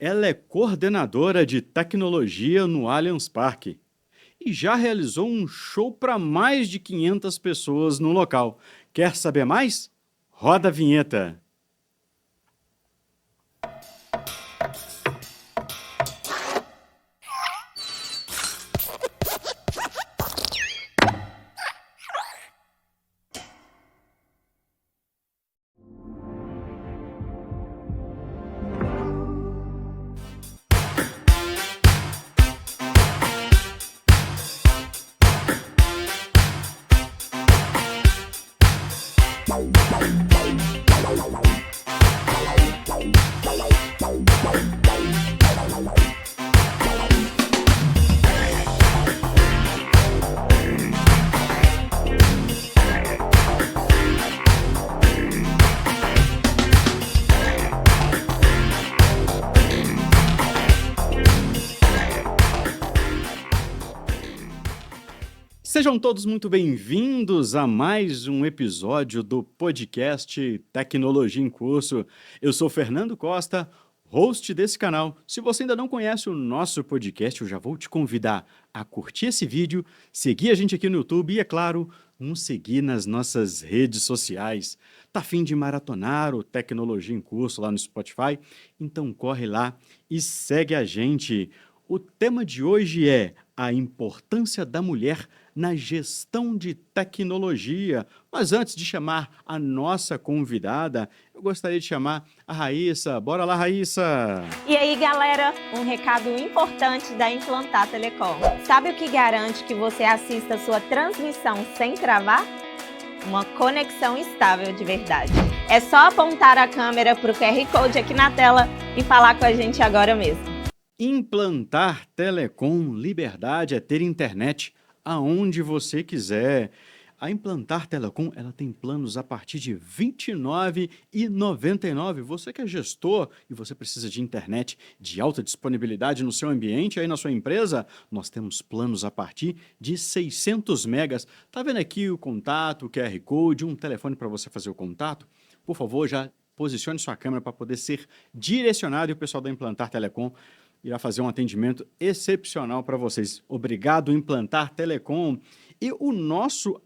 Ela é coordenadora de tecnologia no Allianz Parque e já realizou um show para mais de 500 pessoas no local. Quer saber mais? Roda a vinheta. Sejam todos muito bem-vindos a mais um episódio do podcast Tecnologia em Curso. Eu sou Fernando Costa, host desse canal. Se você ainda não conhece o nosso podcast, eu já vou te convidar a curtir esse vídeo, seguir a gente aqui no YouTube e, é claro, nos seguir nas nossas redes sociais. Tá a fim de maratonar o Tecnologia em Curso lá no Spotify? Então corre lá e segue a gente. O tema de hoje é a importância da mulher na gestão de tecnologia. Mas antes de chamar a nossa convidada, eu gostaria de chamar a Raíssa. Bora lá, Raíssa! E aí, galera, um recado importante da Implantar Telecom. Sabe o que garante que você assista a sua transmissão sem travar? Uma conexão estável de verdade. É só apontar a câmera para o QR Code aqui na tela e falar com a gente agora mesmo. Implantar Telecom, liberdade é ter internet aonde você quiser. A Implantar Telecom, ela tem planos a partir de R$ 29,99. Você que é gestor e você precisa de internet de alta disponibilidade no seu ambiente, aí na sua empresa, nós temos planos a partir de 600 megas. Tá vendo aqui o contato, o QR Code, um telefone para você fazer o contato? Por favor, já posicione sua câmera para poder ser direcionado e o pessoal da Implantar Telecom irá fazer um atendimento excepcional para vocês. Obrigado, Implantar Telecom. E o nosso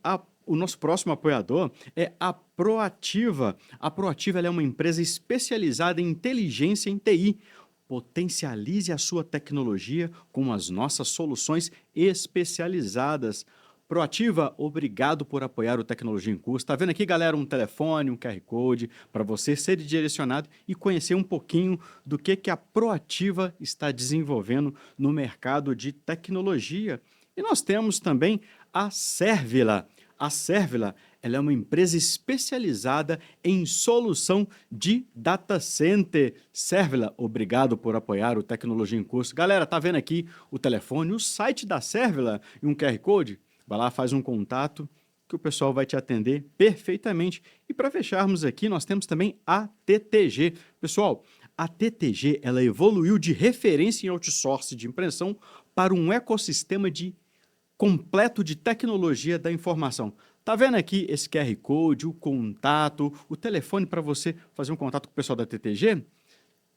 próximo apoiador é a Proativa. A Proativa ela é uma empresa especializada em inteligência em TI. Potencialize a sua tecnologia com as nossas soluções especializadas. Proativa, obrigado por apoiar o Tecnologia em Curso. Está vendo aqui, galera, um telefone, um QR Code para você ser direcionado e conhecer um pouquinho do que a Proativa está desenvolvendo no mercado de tecnologia. E nós temos também a Servila. A Servila ela é uma empresa especializada em solução de data center. Servila, obrigado por apoiar o Tecnologia em Curso. Galera, tá vendo aqui o telefone, o site da Servila e um QR Code? Vai lá, faz um contato que o pessoal vai te atender perfeitamente. E para fecharmos aqui, nós temos também a TTG. Pessoal, a TTG ela evoluiu de referência em outsourcing de impressão para um ecossistema completo de tecnologia da informação. Tá vendo aqui esse QR Code, o contato, o telefone para você fazer um contato com o pessoal da TTG?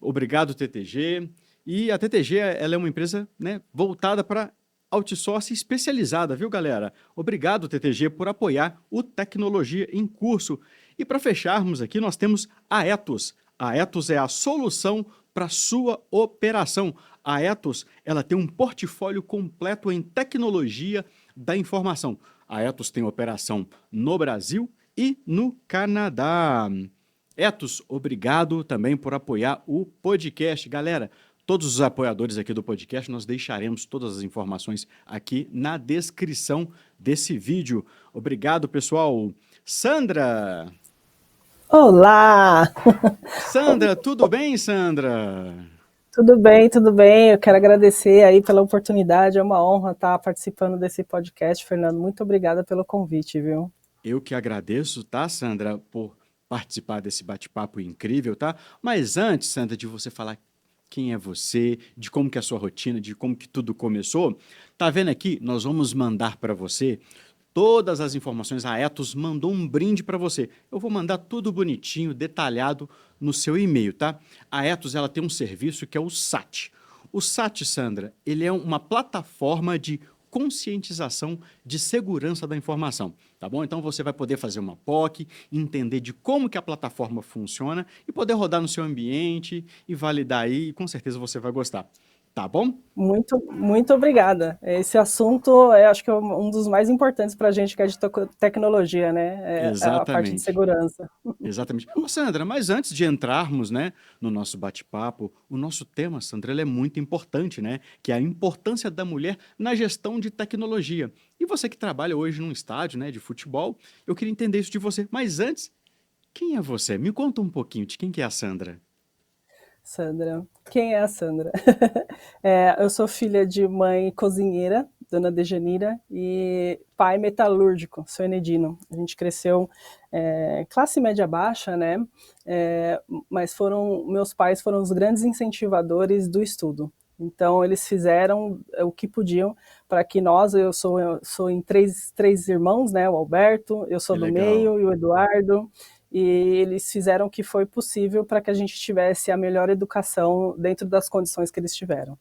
Obrigado, TTG. E a TTG ela é uma empresa, né, voltada para outsourcing especializada, viu, galera? Obrigado, TTG, por apoiar o Tecnologia em Curso. E para fecharmos aqui, nós temos a Etos. A Etos é a solução para sua operação. A Etos, ela tem um portfólio completo em tecnologia da informação. A Etos tem operação no Brasil e no Canadá. Etos, obrigado também por apoiar o podcast. Galera, todos os apoiadores aqui do podcast, nós deixaremos todas as informações aqui na descrição desse vídeo. Obrigado, pessoal. Sandra! Olá! Sandra, tudo bem, Sandra? Tudo bem, tudo bem. Eu quero agradecer aí pela oportunidade. É uma honra estar participando desse podcast, Fernando. Muito obrigada pelo convite, viu? Eu que agradeço, tá, Sandra, por participar desse bate-papo incrível, tá? Mas antes, Sandra, de você falar quem é você, de como que é a sua rotina, de como que tudo começou, tá vendo aqui? Nós vamos mandar para você todas as informações. A Etos mandou um brinde para você. Eu vou mandar tudo bonitinho, detalhado no seu e-mail, tá? A Etos, ela tem um serviço que é o SAT. O SAT, Sandra, ele é uma plataforma de conscientização de segurança da informação, tá bom? Então você vai poder fazer uma POC, entender de como que a plataforma funciona e poder rodar no seu ambiente e validar aí, e com certeza você vai gostar, tá bom? Muito obrigada. Esse assunto é, acho que é um dos mais importantes para a gente que é de tecnologia, né? É a parte de Exatamente. segurança. Exatamente. Ô, Sandra, mas antes de entrarmos, né, no nosso bate-papo, o nosso tema, Sandra, ele é muito importante, né? Que é a importância da mulher na gestão de tecnologia. E você que trabalha hoje num estádio, né, de futebol, eu queria entender isso de você. Mas antes, quem é você? Me conta um pouquinho de quem que é a Sandra. Sandra. Quem é a Sandra? Eu sou filha de mãe cozinheira, dona Dejanira, e pai metalúrgico, seu Enedino. A gente cresceu classe média baixa, né? Mas meus pais foram os grandes incentivadores do estudo. Então, eles fizeram o que podiam para que eu sou em três irmãos, né? O Alberto, eu sou Que do legal. meio, e o Eduardo, e eles fizeram o que foi possível para que a gente tivesse a melhor educação dentro das condições que eles tiveram.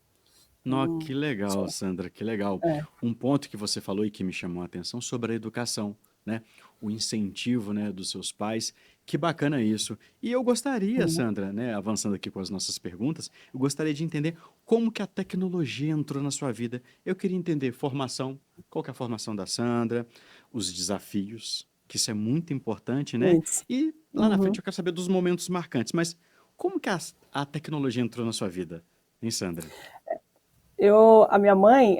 Nó, que legal, Só- Sandra, que legal. É. Um ponto que você falou e que me chamou a atenção sobre a educação, né? O incentivo, né, dos seus pais. Que bacana isso. E eu gostaria, Uhum. Sandra, né, avançando aqui com as nossas perguntas, eu gostaria de entender como que a tecnologia entrou na sua vida. Eu queria entender formação, qual que é a formação da Sandra, os desafios, que isso é muito importante, né? Isso. E lá na frente Uhum. eu quero saber dos momentos marcantes, mas como que a tecnologia entrou na sua vida, hein, Sandra? A minha mãe,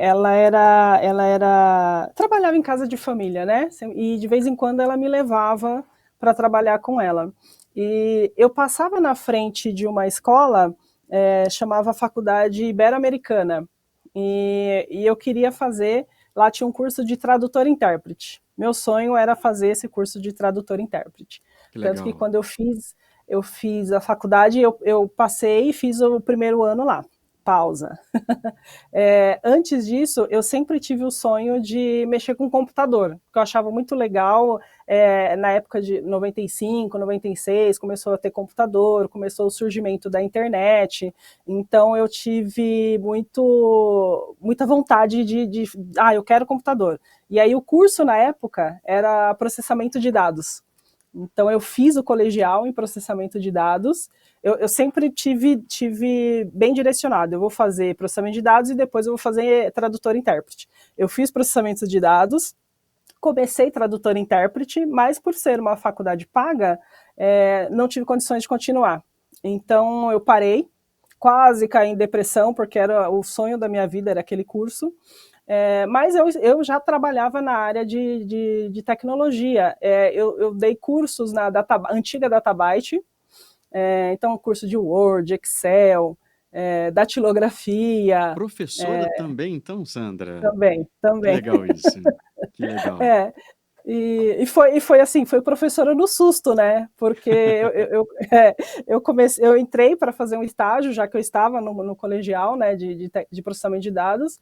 trabalhava em casa de família, né? E de vez em quando ela me levava para trabalhar com ela. E eu passava na frente de uma escola, chamava Faculdade Ibero-Americana, e eu queria fazer, lá tinha um curso de tradutor-intérprete. Meu sonho era fazer esse curso de tradutor-intérprete. Que Tanto que legal. quando eu fiz a faculdade, eu passei e fiz o primeiro ano lá. Pausa. Antes disso, eu sempre tive o sonho de mexer com computador, porque eu achava muito legal. Na época de 95, 96, começou a ter computador, começou o surgimento da internet, então eu tive muita vontade eu quero computador. E aí o curso na época era processamento de dados. Então eu fiz o colegial em processamento de dados. Eu sempre tive bem direcionado. Eu vou fazer processamento de dados e depois eu vou fazer tradutor-intérprete. Eu fiz processamento de dados, comecei tradutor-intérprete, mas por ser uma faculdade paga, não tive condições de continuar. Então eu parei, quase caí em depressão, porque era o sonho da minha vida, era aquele curso. Mas eu já trabalhava na área de tecnologia. Eu dei cursos na antiga Databyte, então curso de Word, Excel, datilografia, Professora também, então, Sandra? também, Que também. legal isso. Que legal. É, foi assim, foi professora no susto, né? Porque eu entrei para fazer um estágio, já que eu estava no colegial, né, de processamento de dados.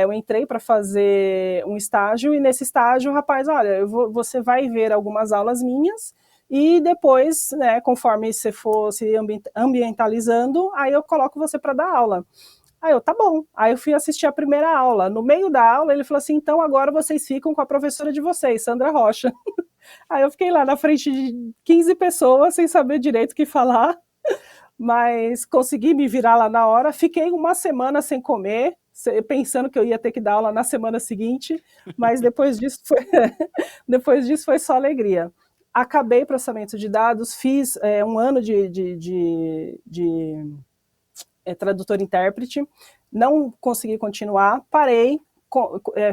Eu entrei para fazer um estágio e nesse estágio, rapaz, olha, você vai ver algumas aulas minhas e depois, né, conforme você for se ambientalizando, aí eu coloco você para dar aula. Aí tá bom. Aí eu fui assistir a primeira aula. No meio da aula, ele falou assim: então agora vocês ficam com a professora de vocês, Sandra Rocha. Aí eu fiquei lá na frente de 15 pessoas, sem saber direito o que falar, mas consegui me virar lá na hora. Fiquei uma semana sem comer, pensando que eu ia ter que dar aula na semana seguinte, mas depois disso depois disso foi só alegria. Acabei processamento de dados, fiz um ano de tradutor-intérprete, não consegui continuar, parei,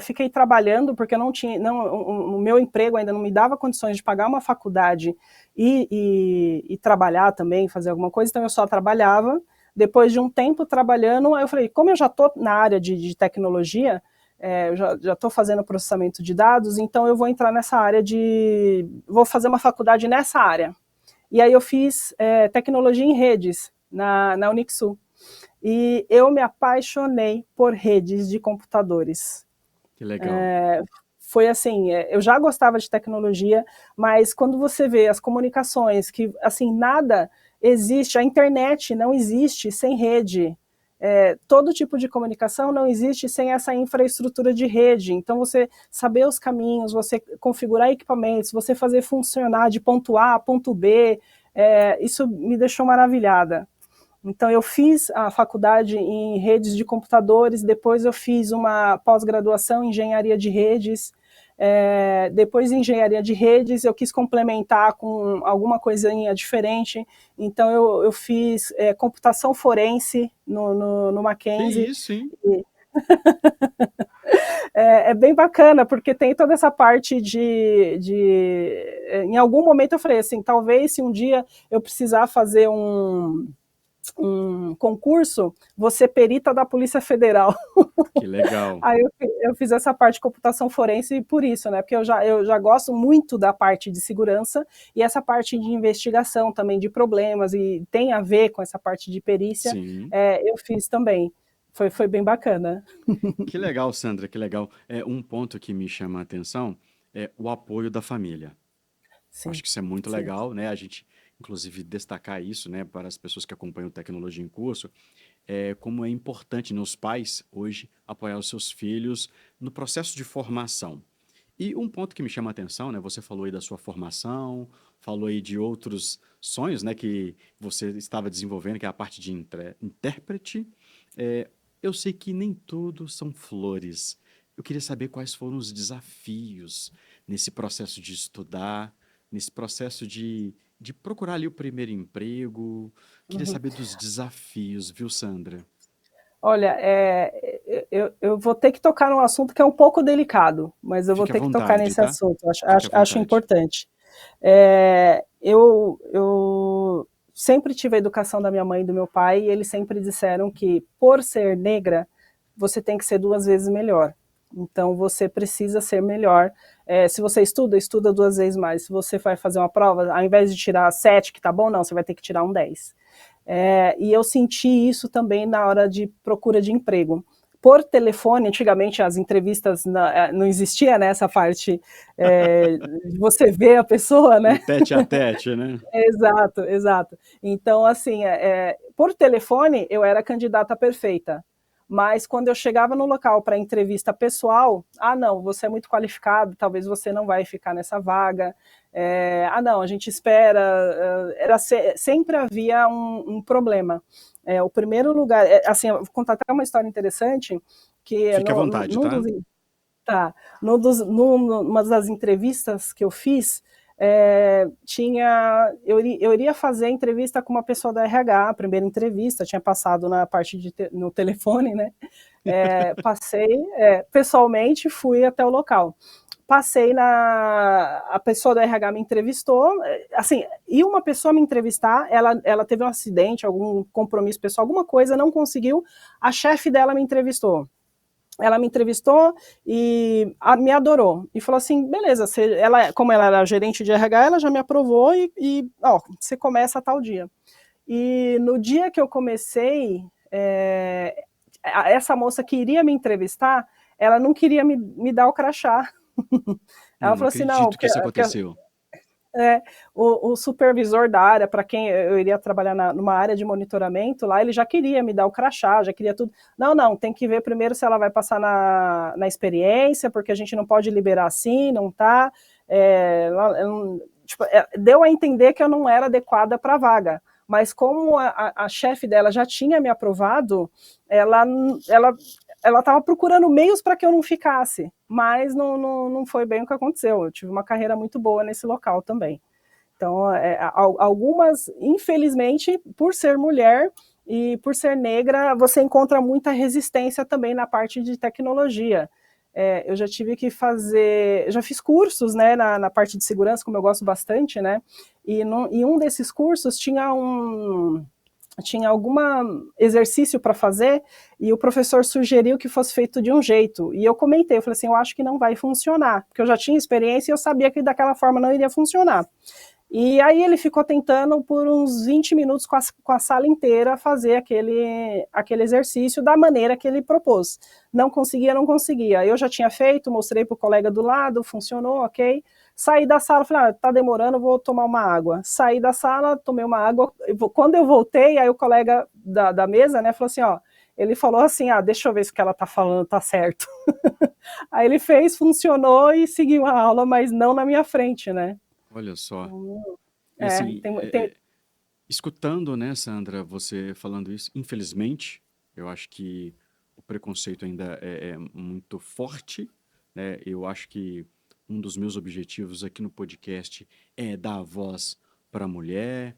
fiquei trabalhando porque eu não tinha, o meu emprego ainda não me dava condições de pagar uma faculdade e trabalhar também, fazer alguma coisa, então eu só trabalhava. Depois de um tempo trabalhando, aí eu falei, como eu já estou na área de tecnologia, eu já estou fazendo processamento de dados, então eu vou entrar nessa área vou fazer uma faculdade nessa área. E aí eu fiz tecnologia em redes na Unixul. E eu me apaixonei por redes de computadores. Que legal. foi assim, eu já gostava de tecnologia, mas quando você vê as comunicações, que assim, nada existe, a internet não existe sem rede, todo tipo de comunicação não existe sem essa infraestrutura de rede, então você saber os caminhos, você configurar equipamentos, você fazer funcionar de ponto A a ponto B, isso me deixou maravilhada. Então eu fiz a faculdade em redes de computadores, depois eu fiz uma pós-graduação em engenharia de redes, depois de engenharia de redes eu quis complementar com alguma coisinha diferente, então eu fiz computação forense no Que Mackenzie. isso, hein? É bem bacana, porque tem toda essa parte em algum momento eu falei assim, talvez se um dia eu precisar fazer um concurso, você perita da Polícia Federal. Que legal. Aí eu fiz essa parte de computação forense por isso, né? Porque eu já gosto muito da parte de segurança e essa parte de investigação também de problemas, e tem a ver com essa parte de perícia, Sim. eu fiz também. Foi bem bacana. Que legal, Sandra, que legal. Um ponto que me chama a atenção é o apoio da família. Acho Sim, que isso é muito sim. legal, né? A gente, inclusive, destacar isso, né, para as pessoas que acompanham tecnologia em curso, como é importante nos pais, hoje, apoiar os seus filhos no processo de formação. E um ponto que me chama a atenção, né, você falou aí da sua formação, falou aí de outros sonhos, né, que você estava desenvolvendo, que é a parte de intérprete. É, eu sei que nem tudo são flores. Eu queria saber quais foram os desafios nesse processo de estudar, nesse processo de procurar ali o primeiro emprego. Queria Uhum. saber dos desafios, viu, Sandra? Olha, eu vou ter que tocar num assunto que é um pouco delicado, mas eu vou Fique à ter que tocar vontade, nesse tá? assunto, Fique à acho vontade. importante. Eu sempre tive a educação da minha mãe e do meu pai, e eles sempre disseram que, por ser negra, você tem que ser 2 vezes melhor. Então, você precisa ser melhor. Se você estuda 2 vezes mais. Se você vai fazer uma prova, ao invés de tirar 7, que tá bom, não, você vai ter que tirar um 10. E eu senti isso também na hora de procura de emprego. Por telefone, antigamente as entrevistas não existia, né, essa parte de você ver a pessoa, O né? tete a tete, né? Exato, exato. Então, assim, por telefone eu era a candidata perfeita, mas quando eu chegava no local para entrevista pessoal, não, você é muito qualificado, talvez você não vai ficar nessa vaga, não, a gente espera, sempre havia um problema. O primeiro lugar, assim, eu vou contar até uma história interessante, que Fique à vontade, tá? Tá. Numa das entrevistas que eu fiz, eu iria fazer entrevista com uma pessoa da RH, a primeira entrevista, tinha passado na parte no telefone, né? Passei, pessoalmente, fui até o local. Passei a pessoa da RH me entrevistou, assim, e uma pessoa me entrevistar, ela teve um acidente, algum compromisso pessoal, alguma coisa, não conseguiu, a chefe dela me entrevistou. Ela me entrevistou e me adorou. E falou assim, beleza, como ela era gerente de RH, ela já me aprovou você começa a tal dia. E no dia que eu comecei, essa moça que iria me entrevistar, ela não queria me dar o crachá. Ela Não falou assim, não, acredito que isso aconteceu. o supervisor da área, para quem eu iria trabalhar numa área de monitoramento, lá ele já queria me dar o crachá, já queria tudo. Não, tem que ver primeiro se ela vai passar na experiência, porque a gente não pode liberar assim, não tá. Deu a entender que eu não era adequada para a vaga. Mas como a chefe dela já tinha me aprovado, ela estava procurando meios para que eu não ficasse, mas não foi bem o que aconteceu. Eu tive uma carreira muito boa nesse local também. Então, algumas, infelizmente, por ser mulher e por ser negra, você encontra muita resistência também na parte de tecnologia. Eu já tive que já fiz cursos, né, na parte de segurança, como eu gosto bastante, né, e um desses cursos tinha algum exercício para fazer e o professor sugeriu que fosse feito de um jeito. E eu comentei, eu falei assim, eu acho que não vai funcionar, porque eu já tinha experiência e eu sabia que daquela forma não iria funcionar. E aí ele ficou tentando por uns 20 minutos com a sala inteira fazer aquele exercício da maneira que ele propôs. Não conseguia, não conseguia. Eu já tinha feito, mostrei para o colega do lado, funcionou, ok. Saí da sala, falei, tá demorando, vou tomar uma água. Saí da sala, tomei uma água. Quando eu voltei, aí o colega da mesa, né, falou assim, ó, ele falou assim, deixa eu ver se o que ela tá falando tá certo. Aí ele fez, funcionou e seguiu a aula, mas não na minha frente, né? Olha só. E É, assim, escutando, né, Sandra, você falando isso, infelizmente, eu acho que o preconceito ainda é muito forte, né? Eu acho que um dos meus objetivos aqui no podcast é dar voz para a mulher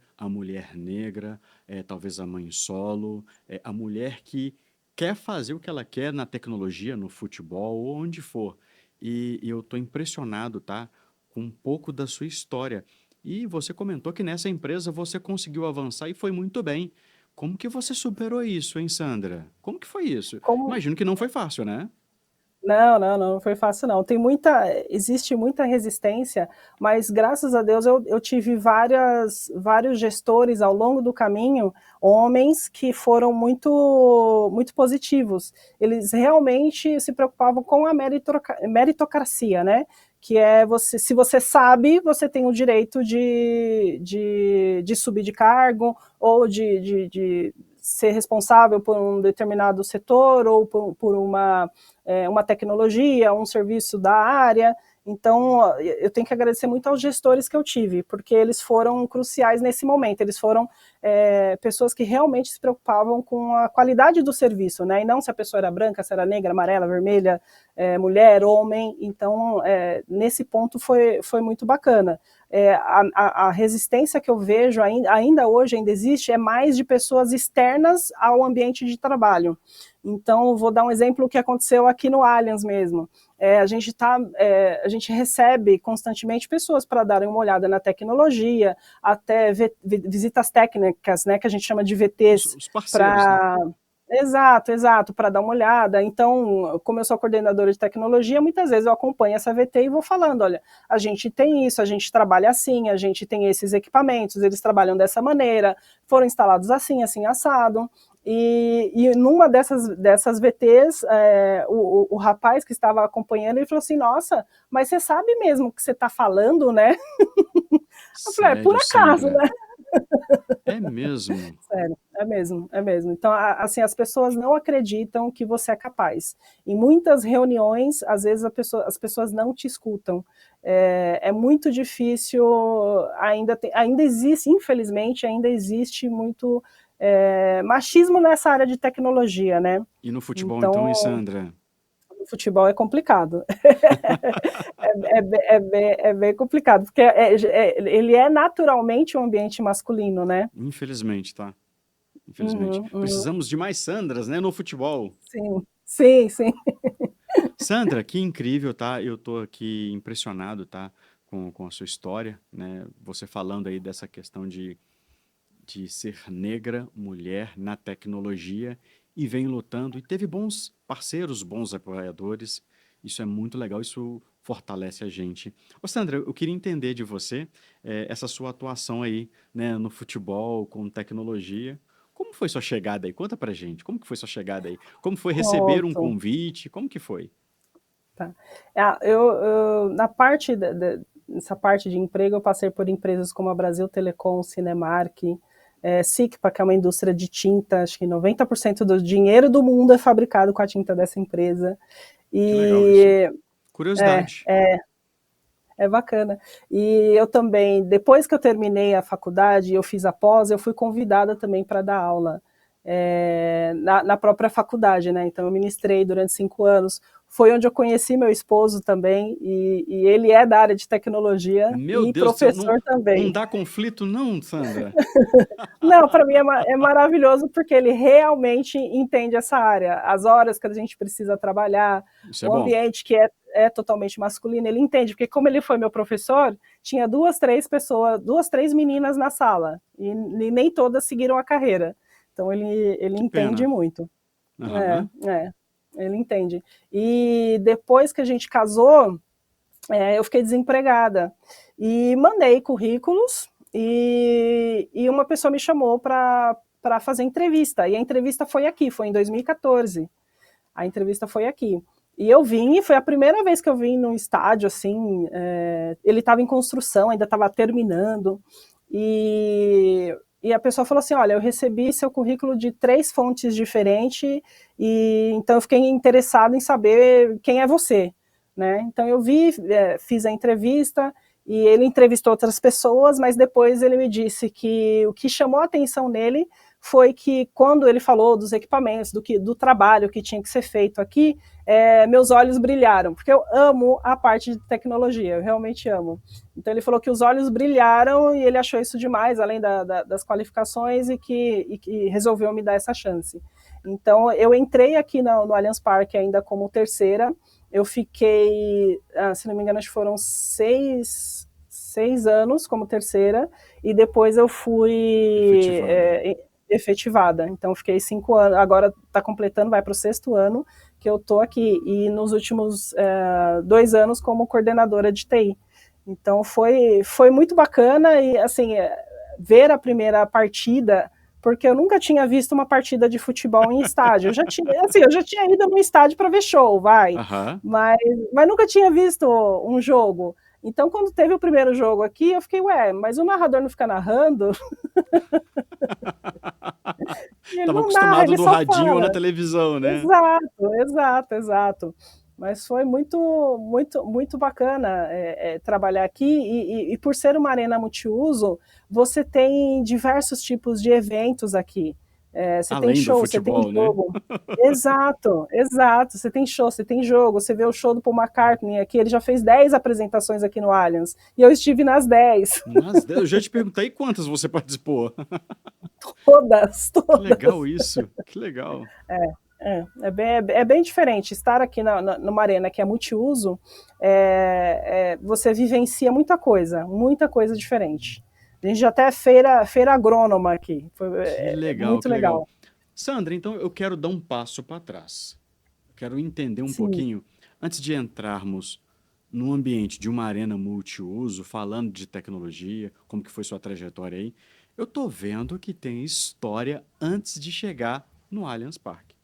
negra, talvez a mãe solo, a mulher que quer fazer o que ela quer na tecnologia, no futebol ou onde for. E eu estou impressionado, tá, com um pouco da sua história. E você comentou que nessa empresa você conseguiu avançar e foi muito bem. Como que você superou isso, hein, Sandra? Como que foi isso? como, Imagino que não foi fácil, né? não foi fácil não. Existe muita resistência, mas graças a Deus eu tive vários gestores ao longo do caminho, homens que foram muito positivos. Eles realmente se preocupavam com a meritocracia, né? Que é se você sabe, você tem o direito de subir de cargo ou de ser responsável por um determinado setor ou por uma tecnologia, um serviço da área. Então, eu tenho que agradecer muito aos gestores que eu tive, porque eles foram cruciais nesse momento. Eles foram pessoas que realmente se preocupavam com a qualidade do serviço, né? E não se a pessoa era branca, se era negra, amarela, vermelha, mulher, homem. Então, nesse ponto foi muito bacana. A resistência que eu vejo ainda hoje, ainda existe, é mais de pessoas externas ao ambiente de trabalho. Então, vou dar um exemplo que aconteceu aqui no Allianz mesmo. A gente recebe constantemente pessoas para darem uma olhada na tecnologia, até visitas técnicas, né, que a gente chama de VTs. Os parceiros, né? Exato, para dar uma olhada. Então, como eu sou coordenadora de tecnologia, muitas vezes eu acompanho essa VT e vou falando, olha, a gente tem isso, a gente trabalha assim, a gente tem esses equipamentos, eles trabalham dessa maneira, foram instalados assim, assado. E numa dessas VTs, o rapaz que estava acompanhando, ele falou assim, nossa, mas você sabe mesmo o que você está falando, né? Eu falei, por Sério, acaso, Sandra? né? É mesmo? Sério, é mesmo. Então, assim, as pessoas não acreditam que você é capaz. Em muitas reuniões, às vezes as pessoas não te escutam. É muito difícil, ainda existe, infelizmente, ainda existe muito machismo nessa área de tecnologia, né? E no futebol, então, hein, Então, Sandra? o futebol é complicado. É bem complicado, porque ele é naturalmente um ambiente masculino, né? Infelizmente, tá? Infelizmente. Uhum. Precisamos de mais Sandras, né, no futebol. Sim. Sandra, que incrível, tá? Eu tô aqui impressionado, tá? Com a sua história, né? Você falando aí dessa questão de ser negra, mulher na tecnologia e vem lutando e teve bons parceiros, bons apoiadores. Isso é muito legal, isso fortalece a gente. Ô Sandra, eu queria entender de você essa sua atuação aí, né, no futebol, com tecnologia. Como foi sua chegada aí? Conta pra gente. Como que foi sua chegada aí? Como foi receber um Conto. convite? Como que foi? Tá. Nessa parte de emprego, eu passei por empresas como a Brasil Telecom, Cinemark, Sicpa, que é uma indústria de tinta, acho que 90% do dinheiro do mundo é fabricado com a tinta dessa empresa. Que legal isso. E é, Curiosidade. é bacana. E eu também, depois que eu terminei a faculdade, eu fiz a pós, eu fui convidada também para dar aula na própria faculdade, né? Então eu ministrei durante 5 anos. Foi onde eu conheci meu esposo também, e ele é da área de tecnologia Meu e Deus do céu, não, professor não também. dá conflito não, Sandra? Não, para mim é maravilhoso porque ele realmente entende essa área, as horas que a gente precisa trabalhar, Isso é o bom. ambiente que é totalmente masculino, ele entende, porque como ele foi meu professor, tinha 2, 3 meninas na sala, e nem todas seguiram a carreira. Então ele Que entende pena. muito. Aham. Ele entende. E depois que a gente casou, eu fiquei desempregada. E mandei currículos e uma pessoa me chamou para fazer entrevista. E a entrevista foi aqui, foi em 2014. A entrevista foi aqui. E eu vim, foi a primeira vez que eu vim num estádio, assim, ele estava em construção, ainda estava terminando, e a pessoa falou assim, olha, eu recebi seu currículo de 3 fontes diferentes, e então eu fiquei interessado em saber quem é você, né? Então eu fiz a entrevista, e ele entrevistou outras pessoas, mas depois ele me disse que o que chamou a atenção nele foi que quando ele falou dos equipamentos, do trabalho que tinha que ser feito aqui, meus olhos brilharam, porque eu amo a parte de tecnologia, eu realmente amo. Então ele falou que os olhos brilharam e ele achou isso demais, além das qualificações, e que resolveu me dar essa chance. Então eu entrei aqui no Allianz Parque ainda como terceira, eu fiquei, se não me engano, acho que foram 6 anos como terceira, e depois eu fui efetivada. Então fiquei 5 anos, agora está completando, vai para o 6º ano que eu estou aqui, e nos últimos 2 anos como coordenadora de TI. Então foi muito bacana, e assim, ver a primeira partida, porque eu nunca tinha visto uma partida de futebol em estádio. Eu já tinha ido num estádio para ver show, mas nunca tinha visto um jogo. Então, quando teve o primeiro jogo aqui, eu fiquei, mas o narrador não fica narrando? Estava acostumado no radinho ou na televisão, né? Exato. Mas foi muito bacana trabalhar aqui, e por ser uma arena multiuso, você tem diversos tipos de eventos aqui. Você Além tem show, do futebol, você tem jogo. Né? Exato. Você tem show, você tem jogo. Você vê o show do Paul McCartney aqui, ele já fez 10 apresentações aqui no Allianz, e eu estive nas 10. Nas 10? Eu já te perguntei quantas você participou. Todas. Que legal isso, que legal. É bem diferente. Estar aqui numa arena que é multiuso, você vivencia muita coisa diferente. A gente já até feira agrônoma aqui. Que legal, muito legal. Sandra, então eu quero dar um passo para trás. Quero entender um pouquinho, antes de entrarmos no ambiente de uma arena multiuso, falando de tecnologia, como que foi sua trajetória aí, eu tô vendo que tem história antes de chegar no Allianz Parque.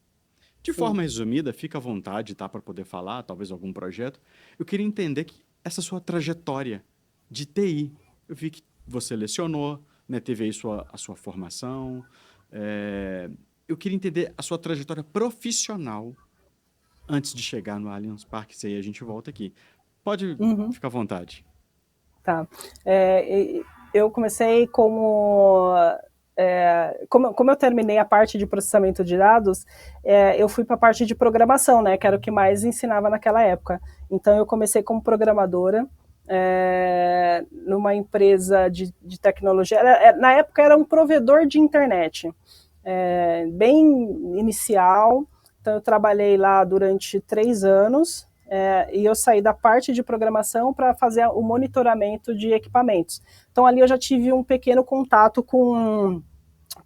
De forma resumida, fica à vontade, tá, para poder falar, talvez algum projeto. Eu queria entender essa sua trajetória de TI. Eu vi que você lecionou, né, teve aí a sua formação. Eu queria entender a sua trajetória profissional antes de chegar no Allianz Parque. Isso aí a gente volta aqui. Pode ficar à vontade. Tá. Eu comecei como eu terminei a parte de processamento de dados, eu fui para a parte de programação, né, que era o que mais ensinava naquela época. Então eu comecei como programadora, numa empresa de tecnologia. Na época era um provedor de internet, bem inicial. Então eu trabalhei lá durante 3 anos, e eu saí da parte de programação para fazer o monitoramento de equipamentos. Então ali eu já tive um pequeno contato com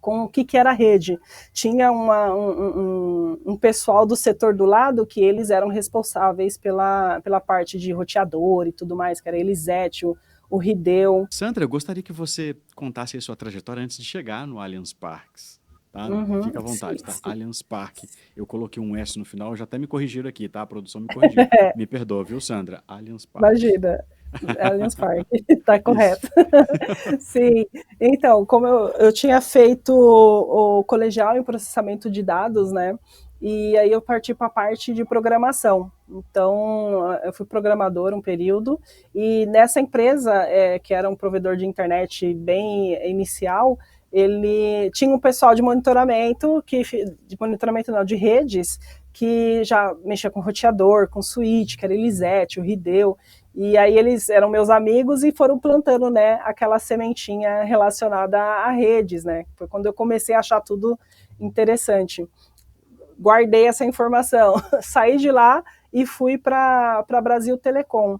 o que era a rede. Tinha um pessoal do setor do lado que eles eram responsáveis pela parte de roteador e tudo mais, que era a Elisete, o Rideu. Sandra, eu gostaria que você contasse a sua trajetória antes de chegar no Allianz Parques. Tá? Fica à vontade, tá? Allianz Parque. Eu coloquei um S no final, já até me corrigiram aqui, tá? A produção me corrigiu. Me perdoa, viu, Sandra? Allianz Parque. Imagina. Allianz Parque, tá correto. Sim, então, como eu tinha feito o colegial em processamento de dados, né, e aí eu parti para a parte de programação. Então, eu fui programador um período, e nessa empresa, que era um provedor de internet bem inicial, ele tinha um pessoal de monitoramento, de redes, que já mexia com roteador, com switch, que era Elisete, o Rideu. E aí eles eram meus amigos e foram plantando, né, aquela sementinha relacionada a redes, né? Foi quando eu comecei a achar tudo interessante. Guardei essa informação, saí de lá e fui para Brasil Telecom.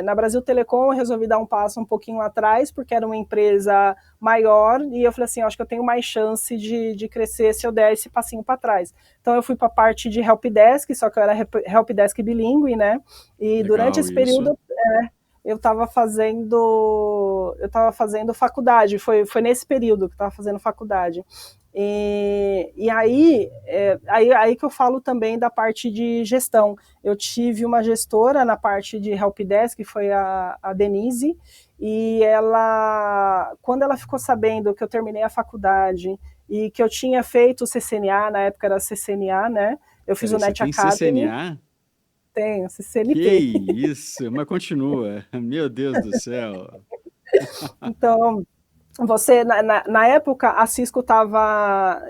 Na Brasil Telecom eu resolvi dar um passo um pouquinho atrás, porque era uma empresa maior, e eu falei assim, acho que eu tenho mais chance de crescer se eu der esse passinho para trás. Então eu fui para a parte de helpdesk, só que eu era helpdesk bilíngue, né? E durante Legal esse isso. período eu estava fazendo faculdade, foi nesse período que eu estava fazendo faculdade. E aí que eu falo também da parte de gestão. Eu tive uma gestora na parte de helpdesk, que foi a Denise, e ela, quando ela ficou sabendo que eu terminei a faculdade e que eu tinha feito o CCNA, na época era CCNA, né? Eu fiz o Peraí, você Net tem Academy, CCNA? tenho Que CCNP. isso, mas continua. Meu Deus do céu. Então, na época, a Cisco estava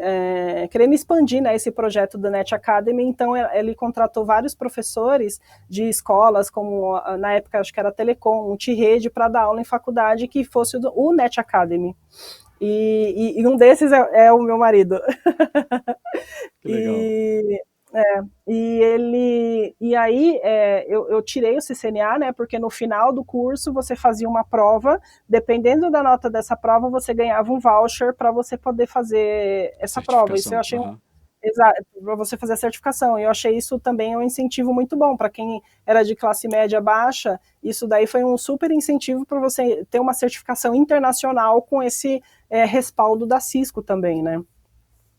querendo expandir, né, esse projeto do Net Academy, então ele contratou vários professores de escolas, como na época acho que era Telecom, Multirede, para dar aula em faculdade que fosse o Net Academy. E um desses é o meu marido. Que legal. E, e aí eu tirei o CCNA, né? Porque no final do curso você fazia uma prova, dependendo da nota dessa prova, você ganhava um voucher para você poder fazer essa prova. Isso eu Certificação. achei Aham. exato, para você fazer a certificação. Eu achei isso também um incentivo muito bom para quem era de classe média baixa. Isso daí foi um super incentivo para você ter uma certificação internacional com esse respaldo da Cisco também, né?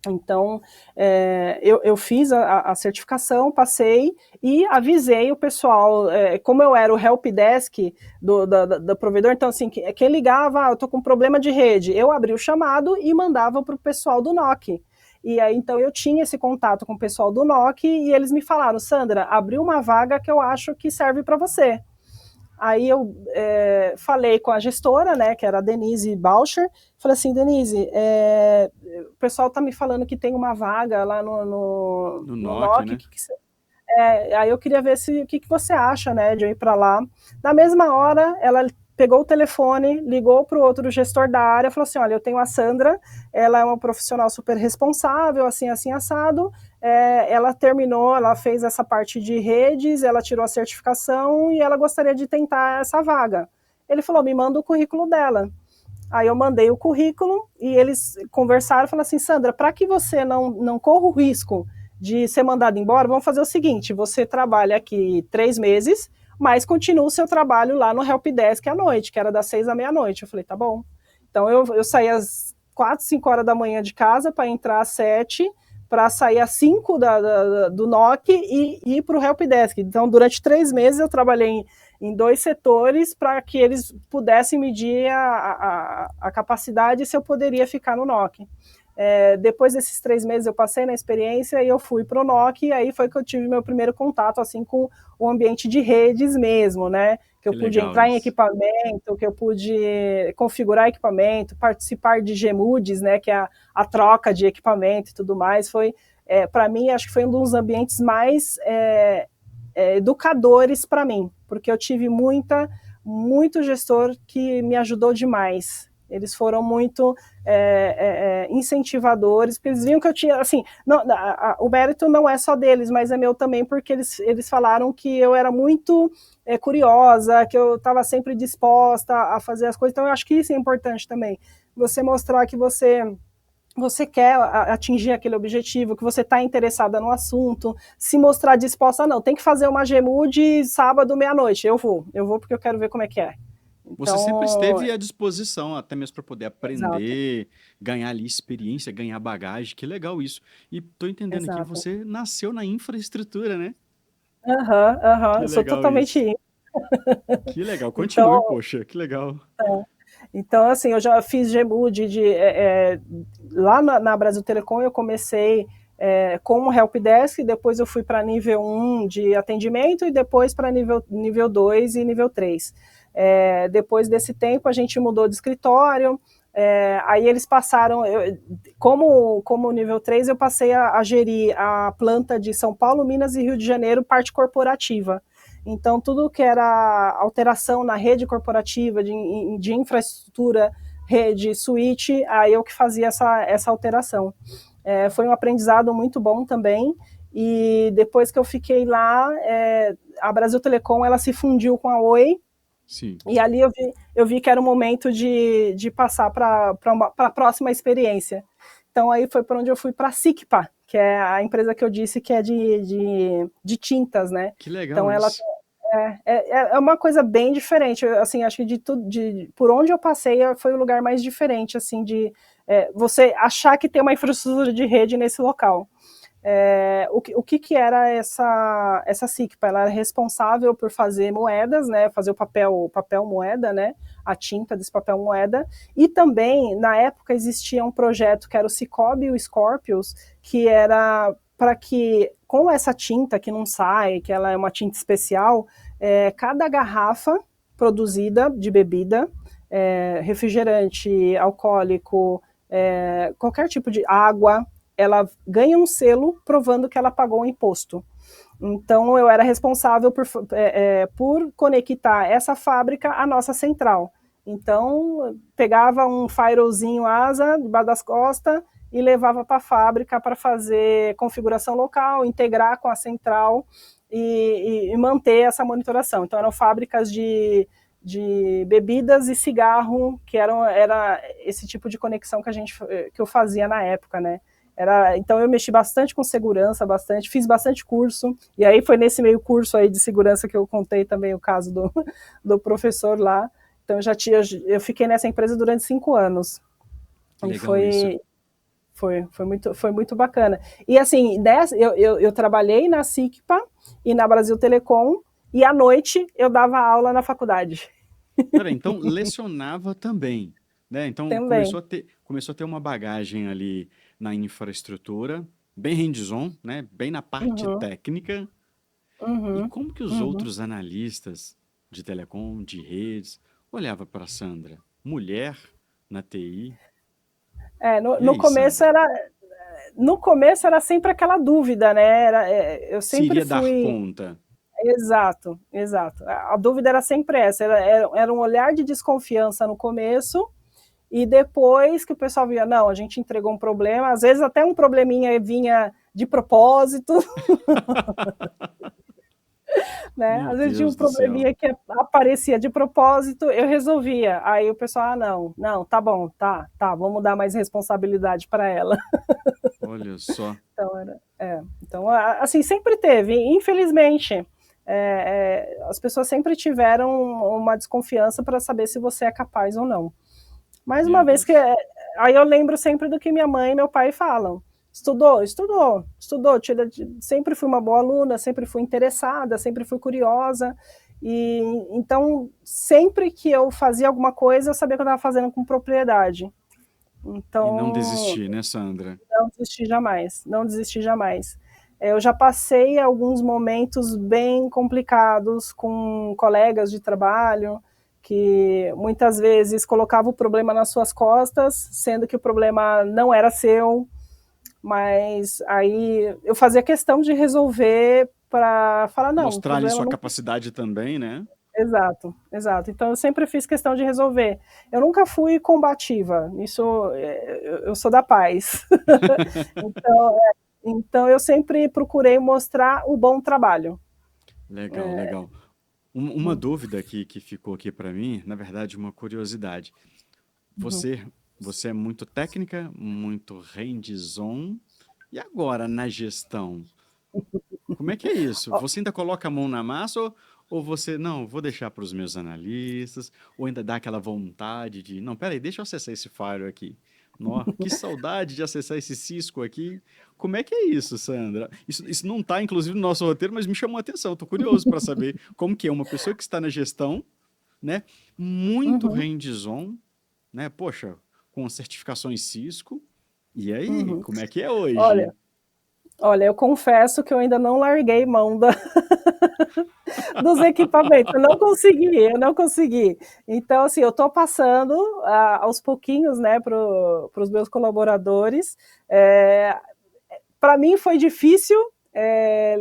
Então, eu fiz a certificação, passei e avisei o pessoal, como eu era o helpdesk do provedor, então assim, quem ligava, eu estou com problema de rede, eu abri o chamado e mandava para o pessoal do NOC. E aí, então, eu tinha esse contato com o pessoal do NOC e eles me falaram, Sandra, abriu uma vaga que eu acho que serve para você. Aí eu falei com a gestora, né, que era a Denise Baucher, falei assim, Denise, o pessoal está me falando que tem uma vaga lá no No NOC, NOC, né? aí eu queria ver o que você acha, né, de eu ir para lá. Na mesma hora, ela pegou o telefone, ligou para o outro gestor da área, falou assim, olha, eu tenho a Sandra, ela é uma profissional super responsável, assim, assim, assado, ela terminou, ela fez essa parte de redes, ela tirou a certificação e ela gostaria de tentar essa vaga. Ele falou, me manda o currículo dela. Aí eu mandei o currículo e eles conversaram e falaram assim, Sandra, para que você não corra o risco de ser mandado embora, vamos fazer o seguinte, você trabalha aqui 3 meses, mas continua o seu trabalho lá no helpdesk à noite, que era das 6 à meia-noite. Eu falei, tá bom. Então eu saí às 4, 5 horas da manhã de casa para entrar às 7, para sair às 5 do NOC e ir para o helpdesk. Então, durante 3 meses eu trabalhei em 2 setores para que eles pudessem medir a capacidade e se eu poderia ficar no NOC. Depois desses 3 meses eu passei na experiência e eu fui para o NOC e aí foi que eu tive meu primeiro contato assim com o ambiente de redes mesmo, né? Que eu Que pude legal entrar em isso. equipamento, que eu pude configurar equipamento, participar de GMUDs, né? Que é a troca de equipamento e tudo mais. Foi, para mim, acho que foi um dos ambientes mais educadores para mim, porque eu tive muito gestor que me ajudou demais. Eles foram muito incentivadores, porque eles viam que eu tinha, assim, não, o mérito não é só deles, mas é meu também, porque eles falaram que eu era muito curiosa, que eu estava sempre disposta a fazer as coisas, então eu acho que isso é importante também, você mostrar que você quer atingir aquele objetivo, que você está interessada no assunto, se mostrar disposta, não, tem que fazer uma GMUD sábado, meia-noite, eu vou porque eu quero ver como é que é. Você sempre Então, esteve à disposição, até mesmo para poder exato, aprender, ganhar ali experiência, ganhar bagagem. Que legal isso. E tô entendendo aqui, exato. você nasceu na infraestrutura, né? Aham, aham, Que eu sou legal totalmente isso. in. Que legal. Continue, Então, poxa, que legal. então, assim, eu já fiz GMUD lá na Brasil Telecom, eu comecei como helpdesk, depois eu fui para nível 1 de atendimento e depois para nível 2 e nível 3. Depois desse tempo, a gente mudou de escritório, aí eles passaram, como nível 3, eu passei a gerir a planta de São Paulo, Minas e Rio de Janeiro, parte corporativa. Então, tudo que era alteração na rede corporativa, de infraestrutura, rede, switch, aí eu que fazia essa alteração. Foi um aprendizado muito bom também, e depois que eu fiquei lá, a Brasil Telecom ela se fundiu com a Oi, Sim. e ali eu vi que era o momento de passar para a próxima experiência. Então aí foi para onde eu fui, para a SICPA, que é a empresa que eu disse que é de tintas, né? Que legal então ela isso. é uma coisa bem diferente, assim, acho que por onde eu passei foi o lugar mais diferente, assim, você achar que tem uma infraestrutura de rede nesse local. O que era essa SICPA? Ela era responsável por fazer moedas, né, fazer o papel moeda, né, a tinta desse papel moeda, e também, na época, existia um projeto que era o Cicobi e o Scorpius, que era para que, com essa tinta que não sai, que ela é uma tinta especial, cada garrafa produzida de bebida, refrigerante, alcoólico, qualquer tipo de água, ela ganha um selo provando que ela pagou o imposto. Então, eu era responsável por conectar essa fábrica à nossa central. Então, pegava um firewallzinho asa debaixo das costas e levava para a fábrica para fazer configuração local, integrar com a central e manter essa monitoração. Então, eram fábricas de bebidas e cigarro, que era esse tipo de conexão que eu fazia na época, né? Então eu mexi bastante com segurança, fiz bastante curso, e aí foi nesse meio curso aí de segurança que eu contei também o caso do professor lá. Então eu fiquei nessa empresa durante 5 anos. Legal isso. Foi muito bacana. E assim, eu trabalhei na SICPA e na Brasil Telecom, e à noite eu dava aula na faculdade. Peraí, então lecionava também, né? Então Também. começou a ter uma bagagem ali na infraestrutura, bem hands-on, né? Bem na parte Uhum, técnica. E uhum, como que os uhum. outros analistas de telecom, de redes, olhavam para Sandra? Mulher na TI. E No aí, começo Sandra? era sempre aquela dúvida, né? Eu Se sempre iria dar fui. conta? Exato, exato. A dúvida era sempre essa, era um olhar de desconfiança no começo, e depois que o pessoal via, não, a gente entregou um problema, às vezes até um probleminha vinha de propósito, né? Meu Às vezes tinha um Deus do céu. probleminha que aparecia de propósito, eu resolvia. Aí o pessoal, não, tá bom, tá, vamos dar mais responsabilidade para ela. Olha só. Então, assim, sempre teve, infelizmente. As pessoas sempre tiveram uma desconfiança para saber se você é capaz ou não. Mais uma Meu vez que Deus. aí eu lembro sempre do que minha mãe e meu pai falam. Estudou, sempre fui uma boa aluna, sempre fui interessada, sempre fui curiosa. E então, sempre que eu fazia alguma coisa, eu sabia que eu estava fazendo com propriedade. E não Então, desistir, né, Sandra? não desisti jamais, não desisti jamais. Eu já passei alguns momentos bem complicados com colegas de trabalho, que muitas vezes colocavam o problema nas suas costas, sendo que o problema não era seu, mas aí eu fazia questão de resolver para falar, não, o Mostrar ali problema sua não. capacidade também, né? Exato, exato. Então eu sempre fiz questão de resolver. Eu nunca fui combativa, isso eu sou da paz. Então eu sempre procurei mostrar o bom trabalho. Legal, legal. Uma dúvida que ficou aqui para mim, na verdade, uma curiosidade. Você, você é muito técnica, muito hands-on, e agora na gestão? Como é que é isso? Você ainda coloca a mão na massa ou você, não, vou deixar para os meus analistas, ou ainda dá aquela vontade de, não, peraí, deixa eu acessar esse file aqui. Nó, que saudade de acessar esse Cisco aqui. Como é que é isso, Sandra? Isso não está, inclusive, no nosso roteiro, mas me chamou a atenção. Estou curioso para saber como que é uma pessoa que está na gestão, né? Muito Uhum, hands-on, né? Poxa, com certificações Cisco. E aí, uhum. como é que é hoje? Olha, eu confesso que eu ainda não larguei mão dos equipamentos. Eu não consegui. Então, assim, eu estou passando aos pouquinhos, né, para os meus colaboradores. Para mim foi difícil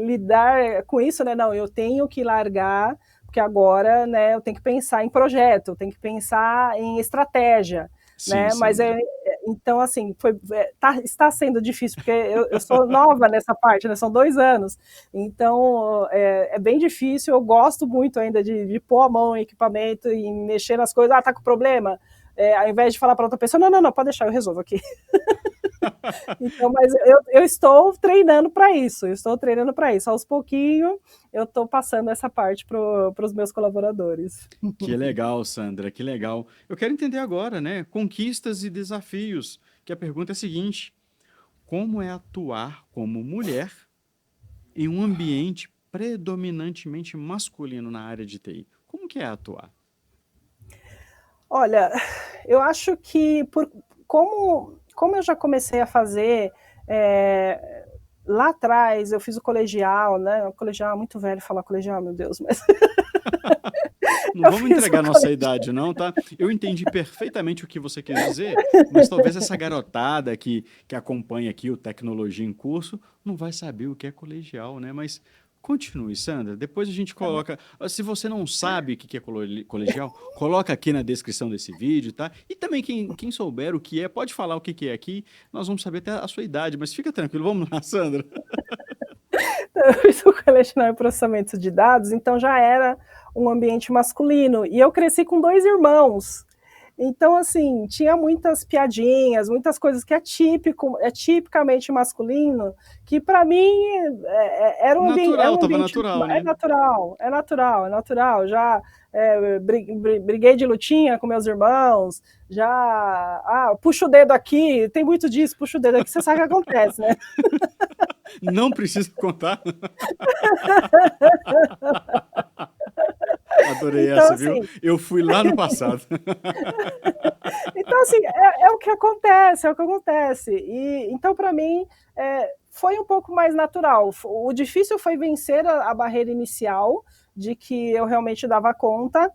lidar com isso, né? Não, eu tenho que largar, porque agora, né, eu tenho que pensar em projeto, eu tenho que pensar em estratégia, Sim, né? Mas Sandra. Então, assim, está sendo difícil, porque eu sou nova nessa parte, né? São 2 anos. Então, é bem difícil. Eu gosto muito ainda de pôr a mão em equipamento e mexer nas coisas. Ah, tá com problema? Ao invés de falar para outra pessoa, não, pode deixar, eu resolvo aqui. Então, mas eu estou treinando para isso, Aos pouquinhos, eu estou passando essa parte para os meus colaboradores. Que legal, Sandra, que legal. Eu quero entender agora, né? Conquistas e desafios. Que a pergunta é a seguinte: como é atuar como mulher em um ambiente predominantemente masculino na área de TI? Como que é atuar? Olha, eu acho que como eu já comecei a fazer lá atrás, eu fiz o colegial, né? O colegial é muito velho falar colegial, meu Deus, mas Não eu vamos fiz o entregar nossa colegial. idade, não, tá? Eu entendi perfeitamente o que você quis dizer, mas talvez essa garotada que acompanha aqui o Tecnologia em Curso não vai saber o que é colegial, né? Mas continue, Sandra. Depois a gente coloca. Se você não sabe o que é colegial, coloca aqui na descrição desse vídeo, tá? E também quem souber o que é, pode falar o que é aqui. Nós vamos saber até a sua idade, mas fica tranquilo. Vamos lá, Sandra. Eu fiz o colegial em processamento de dados, então já era um ambiente masculino. E eu cresci com 2 irmãos. Então, assim, tinha muitas piadinhas, muitas coisas que é tipicamente masculino, que para mim era um ambiente, Natural, tava natural, é né? natural, é natural, é natural. Já briguei de lutinha com meus irmãos, já puxa o dedo aqui, tem muito disso, puxa o dedo aqui, você sabe o que acontece, né? Não precisa contar. Adorei Então, essa, viu? assim, Eu fui lá no passado. Então, assim, é o que acontece, é o que acontece. E, então, para mim, foi um pouco mais natural. O difícil foi vencer a barreira inicial de que eu realmente dava conta.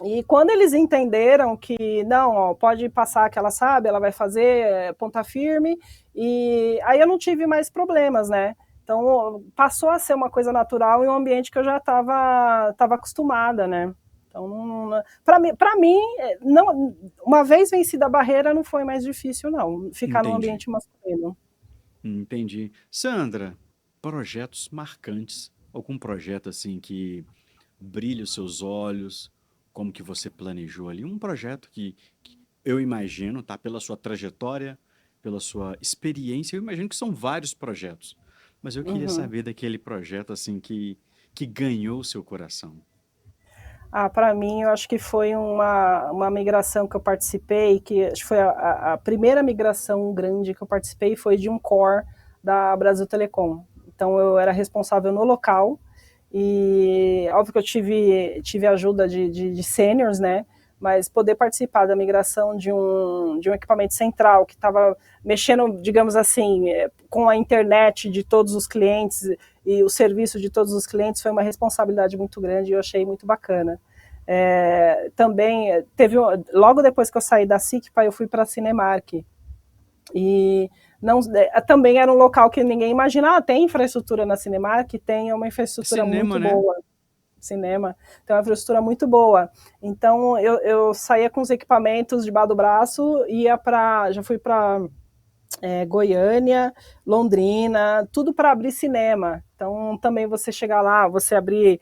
E quando eles entenderam que, não, ó, pode passar que ela sabe, ela vai fazer ponta firme, e aí eu não tive mais problemas, né? Então, passou a ser uma coisa natural em um ambiente que eu já estava acostumada, né? Então, para mim, não, uma vez vencida a barreira, não foi mais difícil, não, ficar num Entendi, ambiente masculino. entendi. Sandra, projetos marcantes. Algum projeto assim que brilha os seus olhos, como que você planejou ali? Um projeto que eu imagino, tá? Pela sua trajetória, pela sua experiência, eu imagino que são vários projetos. Mas eu queria Uhum. saber daquele projeto assim que ganhou o seu coração. Para mim, eu acho que foi uma migração que eu participei, que acho que foi a primeira migração grande que eu participei, foi de um core da Brasil Telecom. Então, eu era responsável no local, e óbvio que eu tive ajuda de seniors, né? Mas poder participar da migração de um equipamento central que estava mexendo, digamos assim, com a internet de todos os clientes e o serviço de todos os clientes foi uma responsabilidade muito grande e eu achei muito bacana. Também logo depois que eu saí da SICPA, eu fui para a Cinemark. E não, também era um local que ninguém imagina, tem infraestrutura na Cinemark, tem uma infraestrutura Cinema, muito né? boa. Cinema, tem uma infraestrutura muito boa. Então, eu saía com os equipamentos debaixo do braço, já fui para Goiânia, Londrina, tudo para abrir cinema. Então, também você chegar lá, você abrir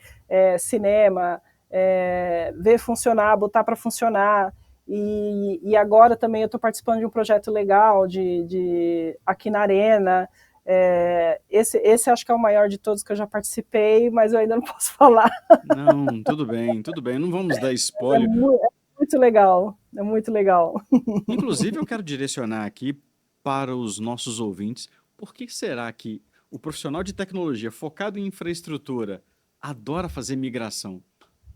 cinema, ver funcionar, botar para funcionar. E agora também eu estou participando de um projeto legal aqui na Arena. Esse acho que é o maior de todos que eu já participei, mas eu ainda não posso falar. Não, tudo bem, tudo bem. Não vamos dar É, spoiler. mu é muito legal, é muito legal. Inclusive, eu quero direcionar aqui para os nossos ouvintes, por que será que o profissional de tecnologia focado em infraestrutura adora fazer migração?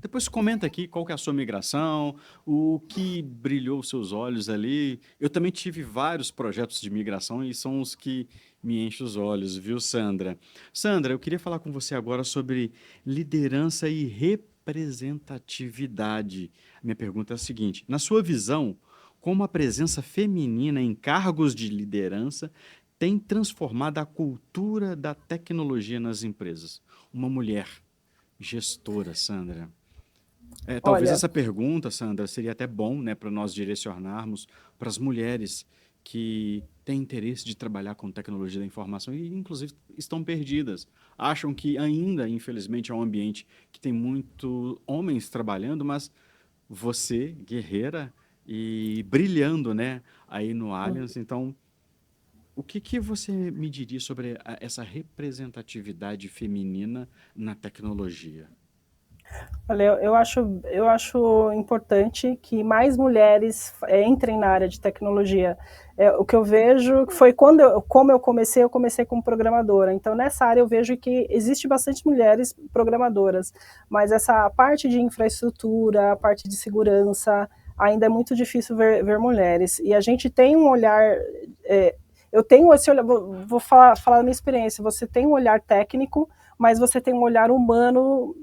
Depois comenta aqui qual que é a sua migração, o que brilhou os seus olhos ali. Eu também tive vários projetos de migração e são os que me enchem os olhos, viu, Sandra? Sandra, eu queria falar com você agora sobre liderança e representatividade. Minha pergunta é a seguinte: na sua visão, como a presença feminina em cargos de liderança tem transformado a cultura da tecnologia nas empresas? Uma mulher gestora, Sandra. Talvez Olha, essa pergunta, Sandra, seria até bom, né, para nós direcionarmos para as mulheres que têm interesse de trabalhar com tecnologia da informação e, inclusive, estão perdidas. Acham que ainda, infelizmente, é um ambiente que tem muito homens trabalhando, mas você, guerreira, e brilhando, né, aí no Allianz. Então, o que você me diria sobre essa representatividade feminina na tecnologia? Olha, eu acho importante que mais mulheres entrem na área de tecnologia. O que eu vejo foi como eu comecei como programadora. Então, nessa área eu vejo que existe bastante mulheres programadoras, mas essa parte de infraestrutura, a parte de segurança, ainda é muito difícil ver mulheres. E a gente tem um olhar... eu tenho esse olhar, vou falar da minha experiência, você tem um olhar técnico, mas você tem um olhar humano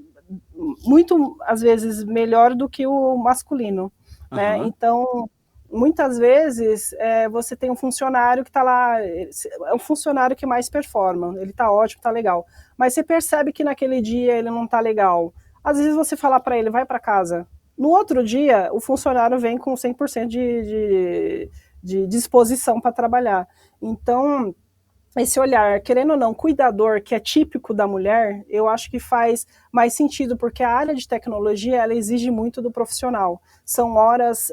muito, às vezes, melhor do que o masculino, né? Aham. Então, muitas vezes, você tem um funcionário que está lá, é um funcionário que mais performa, ele está ótimo, está legal, mas você percebe que naquele dia ele não está legal. Às vezes você fala para ele, vai para casa. No outro dia, o funcionário vem com 100% de disposição para trabalhar. Então, esse olhar, querendo ou não, cuidador, que é típico da mulher, eu acho que faz mais sentido, porque a área de tecnologia, ela exige muito do profissional. São horas,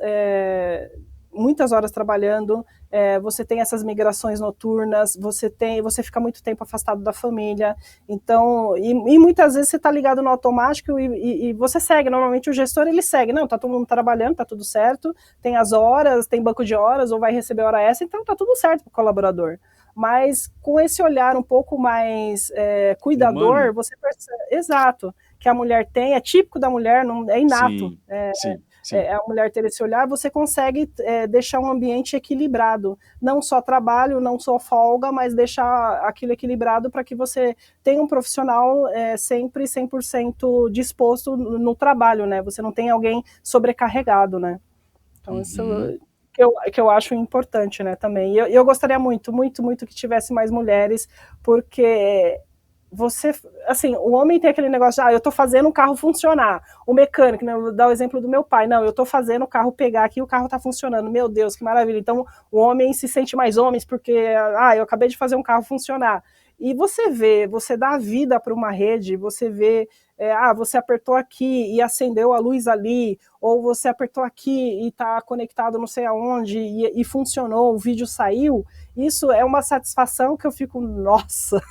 muitas horas trabalhando, você tem essas migrações noturnas, você fica muito tempo afastado da família, então, e muitas vezes você está ligado no automático e você segue, normalmente o gestor, ele segue, não, tá todo mundo trabalhando, tá tudo certo, tem as horas, tem banco de horas, ou vai receber hora extra, então tá tudo certo para o colaborador. Mas com esse olhar um pouco mais cuidador, Humano? você percebe, exato, que a mulher tem, é típico da mulher, não, é inato, Sim, sim, sim. a mulher ter esse olhar, você consegue deixar um ambiente equilibrado, não só trabalho, não só folga, mas deixar aquilo equilibrado para que você tenha um profissional sempre 100% disposto no trabalho, né? Você não tem alguém sobrecarregado, né? Então, isso Uhum. que eu acho importante, né, também. E eu gostaria muito, muito, muito que tivesse mais mulheres, porque você, assim, o homem tem aquele negócio de, eu tô fazendo um carro funcionar. O mecânico, né, eu vou dar o exemplo do meu pai, não, eu tô fazendo o carro pegar aqui e o carro tá funcionando. Meu Deus, que maravilha. Então, o homem se sente mais homens porque, eu acabei de fazer um carro funcionar. E você vê, você dá vida para uma rede, você vê, você apertou aqui e acendeu a luz ali, ou você apertou aqui e está conectado não sei aonde e funcionou, o vídeo saiu. Isso é uma satisfação que eu fico, nossa,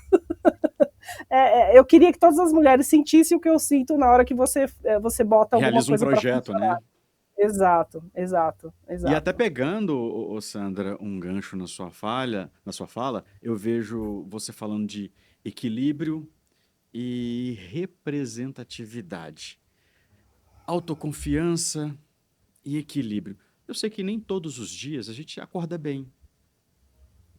eu queria que todas as mulheres sentissem o que eu sinto na hora que você bota alguma Realiza um coisa para projeto, funcionar. né? Exato, exato, E até exato. pegando, Sandra, um gancho na sua fala, eu vejo você falando de equilíbrio e representatividade, autoconfiança e equilíbrio. Eu sei que nem todos os dias a gente acorda bem.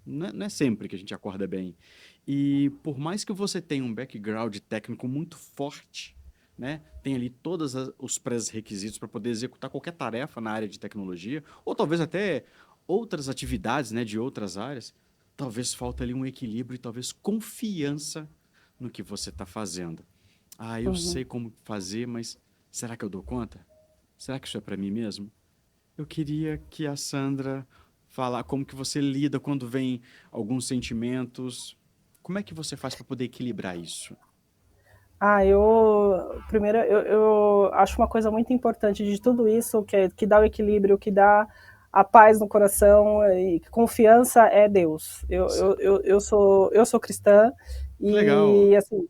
Não é sempre que a gente acorda bem. E por mais que você tenha um background técnico muito forte, né, tem ali todos os pré-requisitos para poder executar qualquer tarefa na área de tecnologia, ou talvez até outras atividades, né, de outras áreas, talvez falta ali um equilíbrio e talvez confiança no que você está fazendo. Ah, eu Uhum. sei como fazer, mas será que eu dou conta? Será que isso é para mim mesmo? Eu queria que a Sandra falar como que você lida quando vem alguns sentimentos. Como é que você faz para poder equilibrar isso? Primeiro, eu acho uma coisa muito importante de tudo isso, que dá o equilíbrio, que dá a paz no coração, e confiança é Deus. Eu sou cristã Que legal. e, assim,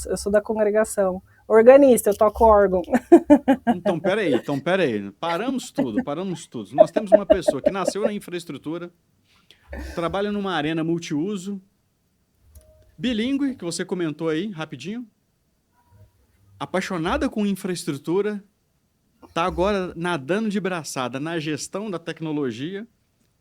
eu sou da congregação. Organista, eu toco órgão. Então, peraí. Paramos tudo, paramos tudo. Nós temos uma pessoa que nasceu na infraestrutura, trabalha numa arena multiuso, bilíngue, que você comentou aí, rapidinho, apaixonada com infraestrutura, tá agora nadando de braçada na gestão da tecnologia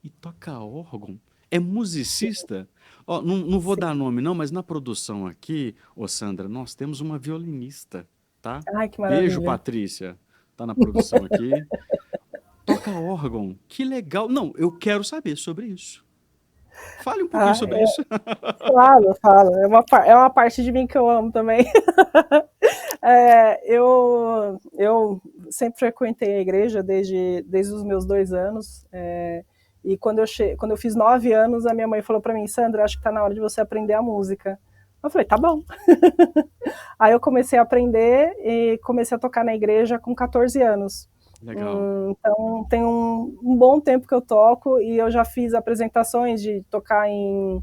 e toca órgão. É musicista? Ó, não vou dar Sim. nome não, mas na produção aqui, ô Sandra, nós temos uma violinista, tá? Ai, que Beijo, maravilha. Patrícia. Tá na produção aqui. Toca órgão. Que legal. Não, eu quero saber sobre isso. Fale um pouquinho Ah, sobre isso. falo. É uma parte de mim que eu amo também. Eu sempre frequentei a igreja desde os meus 2 anos. E quando eu fiz 9 anos, a minha mãe falou para mim, Sandra, acho que está na hora de você aprender a música. Eu falei, tá bom. Aí eu comecei a aprender e comecei a tocar na igreja com 14 anos. Legal. Então tem um bom tempo que eu toco e eu já fiz apresentações de tocar em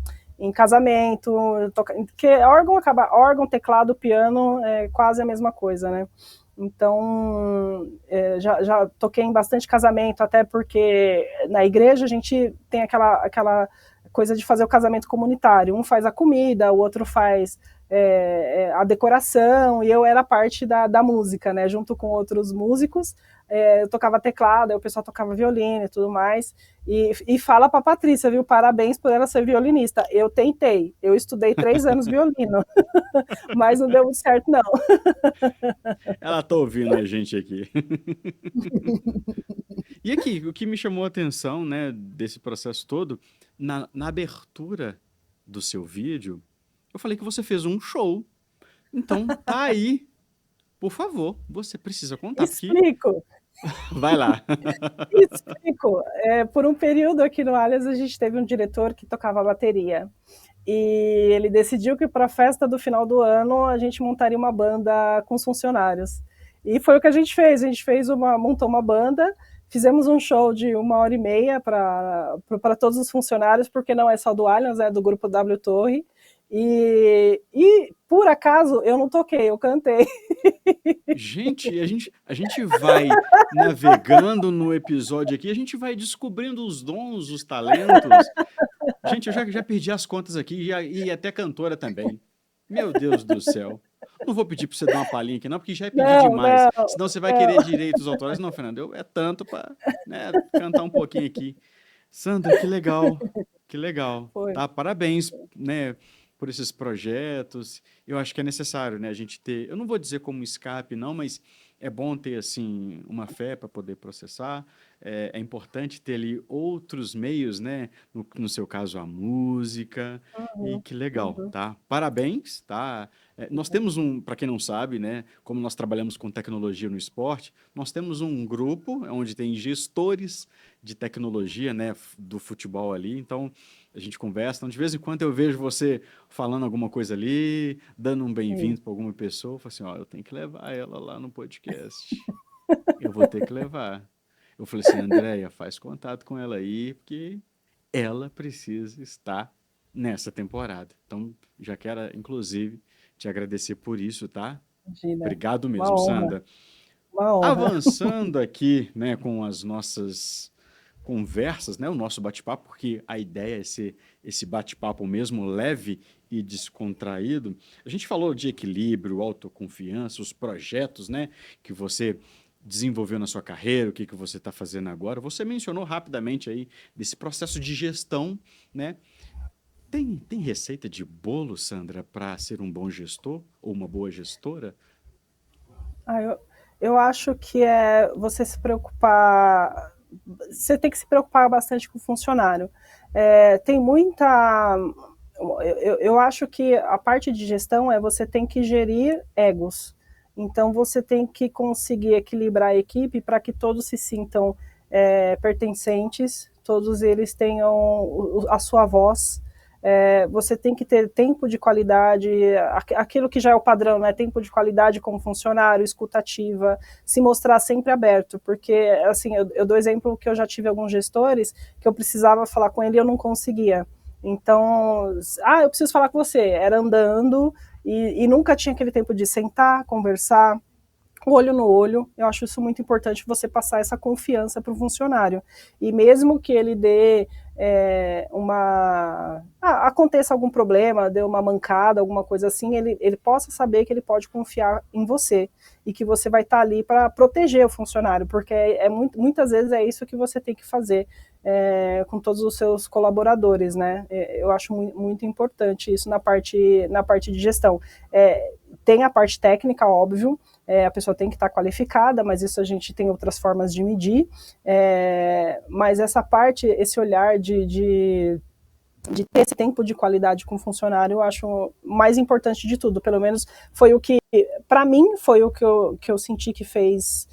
casamento, porque órgão, teclado, piano é quase a mesma coisa, né? Então, já toquei em bastante casamento, até porque na igreja a gente tem aquela coisa de fazer o casamento comunitário. Um faz a comida, o outro faz a decoração, e eu era parte da música, né? Junto com outros músicos, eu tocava teclado, aí o pessoal tocava violino e tudo mais. E fala pra Patrícia, viu? Parabéns por ela ser violinista. Eu tentei, eu estudei 3 anos violino, mas não deu muito certo, não. Ela tá ouvindo a gente aqui. E aqui, o que me chamou a atenção, né, desse processo todo, na abertura do seu vídeo, eu falei que você fez um show. Então, tá aí. Por favor, você precisa contar, porque... Explico. Vai lá. Explico. Por um período aqui no Allianz, a gente teve um diretor que tocava bateria. E ele decidiu que para a festa do final do ano a gente montaria uma banda com os funcionários. E foi o que a gente fez. A gente montou uma banda, fizemos um show de 1h30 para todos os funcionários, porque não é só do Allianz, é do grupo W Torre. E por acaso eu não toquei, eu cantei. Gente, a gente vai navegando no episódio aqui, a gente vai descobrindo os dons, os talentos. Gente, eu já perdi as contas aqui e até cantora também. Meu Deus do céu. Não vou pedir para você dar uma palhinha aqui, não, porque já é pedir demais. Senão você vai querer direitos autorais. Não, Fernando, é tanto para cantar um pouquinho aqui. Sandra, que legal. Que legal. Tá, parabéns, né, por esses projetos. Eu acho que é necessário, né, a gente ter, eu não vou dizer como escape, não, mas é bom ter, assim, uma fé para poder processar. É importante ter ali outros meios, né? No seu caso, a música. E que legal, tá? Parabéns, tá? Nós temos para quem não sabe, né? Como nós trabalhamos com tecnologia no esporte, nós temos um grupo onde tem gestores de tecnologia, né? Do futebol ali. Então, a gente conversa. Então, de vez em quando eu vejo você falando alguma coisa ali, dando um bem-vindo para alguma pessoa. Eu falo assim, ó, eu tenho que levar ela lá no podcast. Eu vou ter que levar. Eu falei assim, Andréia, faz contato com ela aí, porque ela precisa estar nessa temporada. Então, já quero, inclusive, te agradecer por isso, tá? Imagina. Obrigado mesmo, Sandra. Uma honra. Avançando aqui, né, com as nossas conversas, né, o nosso bate-papo, porque a ideia é ser esse bate-papo mesmo leve e descontraído. A gente falou de equilíbrio, autoconfiança, os projetos, né, que você desenvolveu na sua carreira, o que você está fazendo agora. Você mencionou rapidamente aí desse processo de gestão, né? Tem receita de bolo, Sandra, para ser um bom gestor ou uma boa gestora? Eu acho que você se preocupar, você tem que se preocupar bastante com o funcionário. Tem muita... Eu acho que a parte de gestão você tem que gerir egos. Então, você tem que conseguir equilibrar a equipe para que todos se sintam pertencentes, todos eles tenham a sua voz. Você tem que ter tempo de qualidade, aquilo que já é o padrão, né? Tempo de qualidade como funcionário, escutativa, se mostrar sempre aberto, porque, assim, eu dou exemplo que eu já tive alguns gestores que eu precisava falar com ele e eu não conseguia. Então, eu preciso falar com você, era andando, e nunca tinha aquele tempo de sentar, conversar, olho no olho. Eu acho isso muito importante, você passar essa confiança para o funcionário. E mesmo que ele dê aconteça algum problema, dê uma mancada, alguma coisa assim, ele possa saber que ele pode confiar em você e que você vai estar ali para proteger o funcionário, porque muitas vezes é isso que você tem que fazer com todos os seus colaboradores, né? Eu acho muito importante isso na parte de gestão. Tem a parte técnica, óbvio, a pessoa tem que estar qualificada, mas isso a gente tem outras formas de medir, mas essa parte, esse olhar de ter esse tempo de qualidade com o funcionário, eu acho mais importante de tudo, pelo menos foi o que, para mim, foi o que eu senti que fez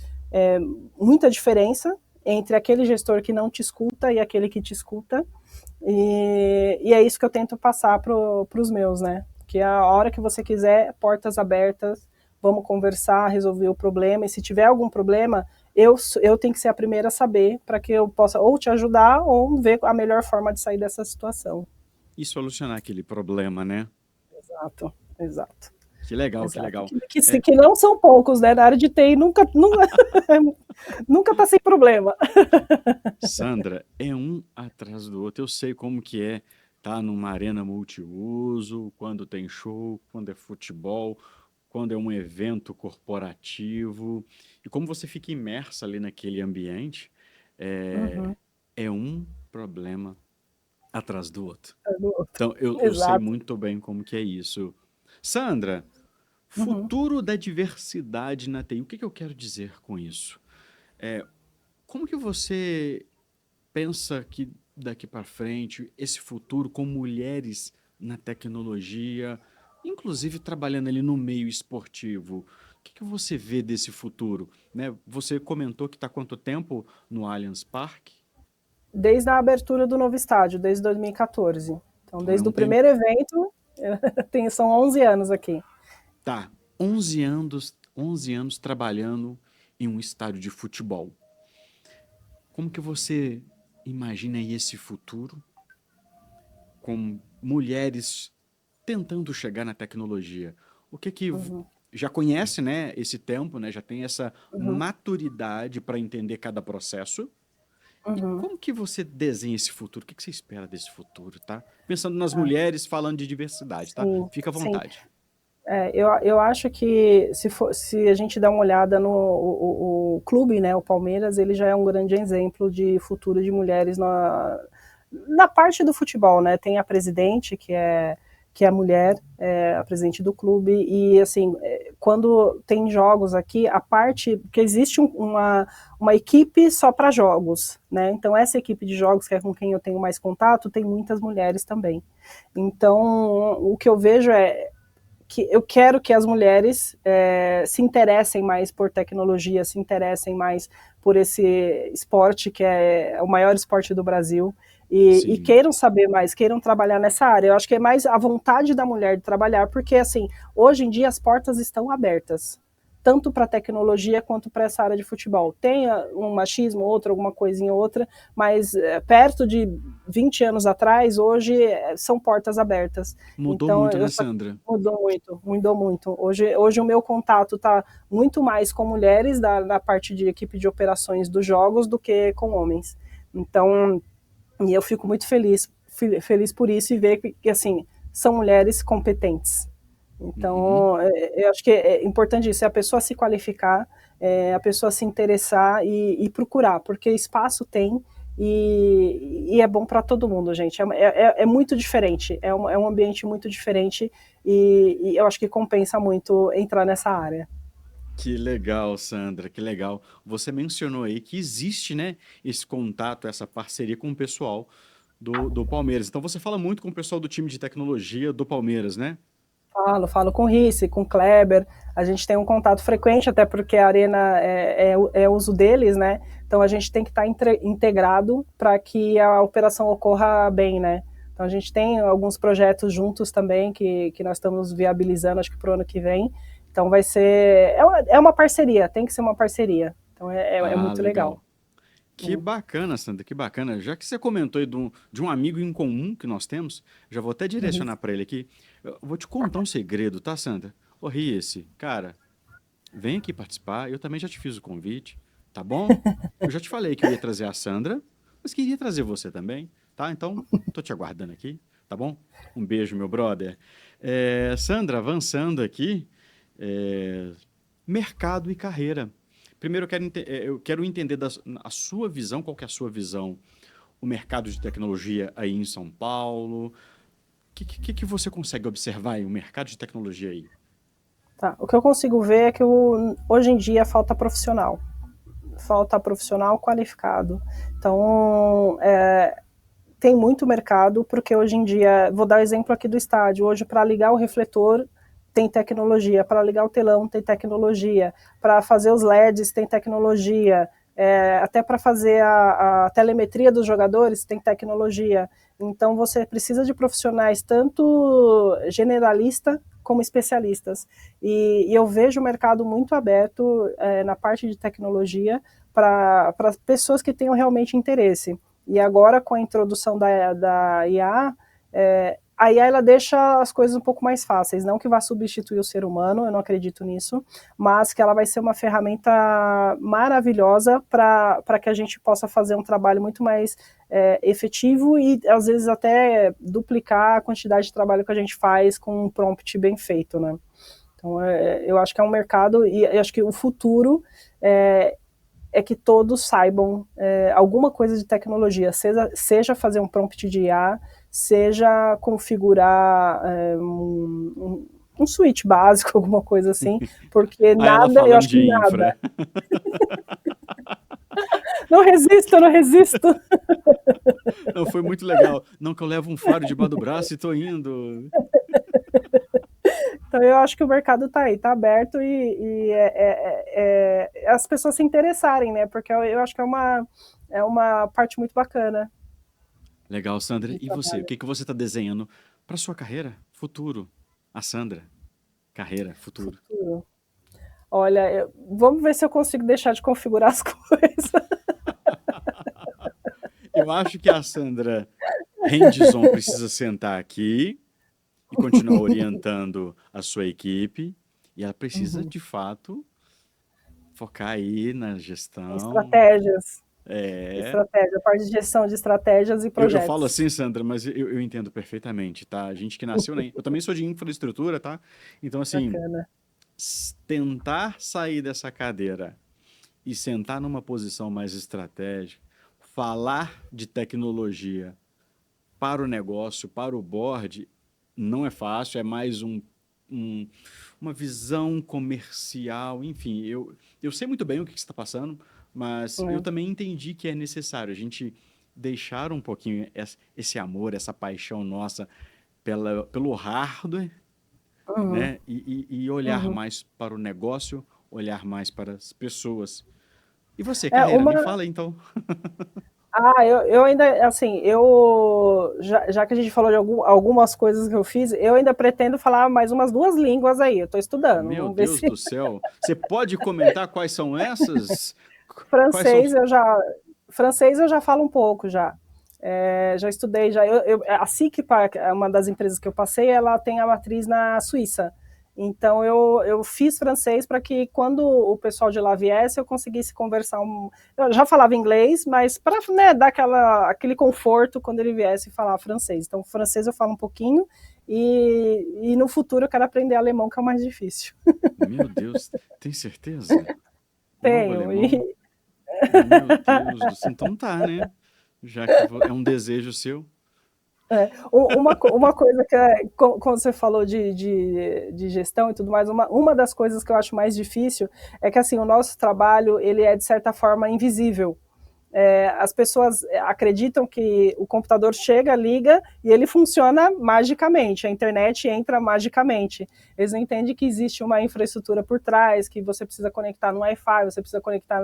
muita diferença entre aquele gestor que não te escuta e aquele que te escuta, e é isso que eu tento passar para os meus, né? Que a hora que você quiser, portas abertas, vamos conversar, resolver o problema, e se tiver algum problema, eu tenho que ser a primeira a saber, para que eu possa ou te ajudar, ou ver a melhor forma de sair dessa situação. E solucionar aquele problema, né? Exato, exato. Que legal, que Exato. legal. Que não são poucos, né? Na área de TI nunca tá sem problema. Sandra, é um atrás do outro. Eu sei como que é estar numa arena multiuso, quando tem show, quando é futebol, quando é um evento corporativo. E como você fica imersa ali naquele ambiente, é, Uhum, é um problema atrás do outro. é do outro. Então, eu sei Exato. muito bem como que é isso. Sandra, Uhum. futuro da diversidade na TI. O que que eu quero dizer com isso? É, como que você pensa que daqui para frente, esse futuro com mulheres na tecnologia, inclusive trabalhando ali no meio esportivo, o que que você vê desse futuro? Né? Você comentou que está há quanto tempo no Allianz Parque? Desde a abertura do novo estádio, desde 2014. Então, Então é desde um o tempo. primeiro evento, são 11 anos aqui. Tá, 11 anos trabalhando em um estádio de futebol. Como que você imagina aí esse futuro com mulheres tentando chegar na tecnologia? O que que Uhum, já conhece, né, esse tempo, né, já tem essa uhum, maturidade para entender cada processo. E uhum. como que você desenha esse futuro? O que que você espera desse futuro, tá? Pensando nas mulheres, falando de diversidade, tá? Sim, Fica à sim. vontade. Eu acho que se a gente dá uma olhada no o clube, né, o Palmeiras, ele já é um grande exemplo de futuro de mulheres na parte do futebol, né? Tem a presidente, que é mulher, a presidente do clube, e assim, quando tem jogos aqui, a parte, porque existe uma equipe só para jogos, né? Então essa equipe de jogos, que é com quem eu tenho mais contato, tem muitas mulheres também. Então, o que eu vejo é que eu quero que as mulheres se interessem mais por tecnologia, se interessem mais por esse esporte que é o maior esporte do Brasil e Sim, queiram saber mais, queiram trabalhar nessa área. Eu acho que é mais a vontade da mulher de trabalhar, porque assim, hoje em dia as portas estão abertas, tanto para a tecnologia quanto para essa área de futebol. Tem um machismo, outro, alguma coisinha outra, mas perto de 20 anos atrás, hoje são portas abertas. mudou Então, muito, eu né, só Sandra? mudou muito, mudou muito. Hoje o meu contato está muito mais com mulheres da parte de equipe de operações dos jogos do que com homens. Então, e eu fico muito feliz por isso e ver que assim, são mulheres competentes. Uhum. Então, eu acho que é importante isso, é a pessoa se qualificar, a pessoa se interessar e procurar, porque espaço tem e é bom para todo mundo, gente. É muito diferente, é um ambiente muito diferente e eu acho que compensa muito entrar nessa área. Que legal, Sandra, que legal. Você mencionou aí que existe, né, esse contato, essa parceria com o pessoal do Palmeiras. Então você fala muito com o pessoal do time de tecnologia do Palmeiras, né? Falo com o Risse, com o Kleber, a gente tem um contato frequente, até porque a arena é uso deles, né? Então a gente tem que estar integrado para que a operação ocorra bem, né? Então a gente tem alguns projetos juntos também que nós estamos viabilizando, acho que para o ano que vem. Então vai ser. É uma parceria, tem que ser uma parceria. Então é Ah, muito legal. legal. Que bacana, Sandra, que bacana. Já que você comentou aí de um amigo em comum que nós temos, já vou até Uhum. direcionar para ele aqui. Eu vou te contar um segredo, tá, Sandra? Ô, Esse, cara, vem aqui participar. Eu também já te fiz o convite, tá bom? Eu já te falei que eu ia trazer a Sandra, mas queria trazer você também, tá? Então, tô te aguardando aqui, tá bom? Um beijo, meu brother. Sandra, avançando aqui, é, mercado e carreira. Primeiro, eu quero entender a sua visão, qual que é a sua visão, o mercado de tecnologia aí em São Paulo. O que você consegue observar aí, o mercado de tecnologia aí? Tá. O que eu consigo ver é que hoje em dia falta profissional qualificado. Então, tem muito mercado, porque hoje em dia, vou dar o exemplo aqui do estádio, hoje para ligar o refletor tem tecnologia, para ligar o telão tem tecnologia, para fazer os LEDs tem tecnologia, até para fazer a telemetria dos jogadores tem tecnologia. Então você precisa de profissionais tanto generalista como especialistas. E eu vejo o mercado muito aberto na parte de tecnologia para pessoas que tenham realmente interesse. E agora, com a introdução da IA, a IA ela deixa as coisas um pouco mais fáceis, não que vá substituir o ser humano, eu não acredito nisso, mas que ela vai ser uma ferramenta maravilhosa para que a gente possa fazer um trabalho muito mais efetivo e, às vezes, até duplicar a quantidade de trabalho que a gente faz com um prompt bem feito, né? Então, eu acho que é um mercado, e eu acho que o futuro é que todos saibam alguma coisa de tecnologia, seja fazer um prompt de IA, seja configurar um switch básico, alguma coisa assim, porque nada, eu acho que nada. Não resisto, não resisto. Não, foi muito legal. Não que eu levo um faro debaixo do braço e tô indo. Então eu acho que o mercado está aí, está aberto e as pessoas se interessarem, né? Porque eu acho que é uma parte muito bacana. Legal, Sandra. E você? O que você está desenhando para sua carreira? Futuro. A Sandra. Carreira, futuro. Olha, vamos ver se eu consigo deixar de configurar as coisas. Eu acho que a Sandra Rendizon precisa sentar aqui e continuar orientando a sua equipe. E ela precisa, de fato, focar aí na gestão. Estratégias. Estratégia, a parte de gestão de estratégias e projetos. Eu falo assim, Sandra, mas eu entendo perfeitamente, tá? A gente que nasceu eu também sou de infraestrutura, tá? Então, assim, bacana. Tentar sair dessa cadeira e sentar numa posição mais estratégica, falar de tecnologia para o negócio, para o board, não é fácil, é mais uma visão comercial, enfim, eu sei muito bem o que você está passando, mas eu também entendi que é necessário a gente deixar um pouquinho esse amor, essa paixão nossa pelo hardware, né? E olhar mais para o negócio, olhar mais para as pessoas. E você, carreira, me fala aí, então. Eu ainda, assim, já que a gente falou de algumas coisas que eu fiz, eu ainda pretendo falar mais umas 2 línguas aí, eu estou estudando. Meu Deus do céu, você pode comentar quais são essas? Francês eu já falo um pouco, já estudei, a SICPA, uma das empresas que eu passei, ela tem a matriz na Suíça. Então, eu fiz francês para que quando o pessoal de lá viesse, eu conseguisse conversar. Eu já falava inglês, mas para, né, dar aquele conforto quando ele viesse falar francês. Então, francês eu falo um pouquinho e no futuro eu quero aprender alemão, que é o mais difícil. Meu Deus, tem certeza? Tenho. Meu Deus do céu, então tá, né? Já que é um desejo seu. Uma coisa que, quando você falou de gestão e tudo mais, uma das coisas que eu acho mais difícil é que, assim, o nosso trabalho, ele é, de certa forma, invisível. As pessoas acreditam que o computador chega, liga e ele funciona magicamente, a internet entra magicamente. Eles não entendem que existe uma infraestrutura por trás, que você precisa conectar no Wi-Fi, você precisa conectar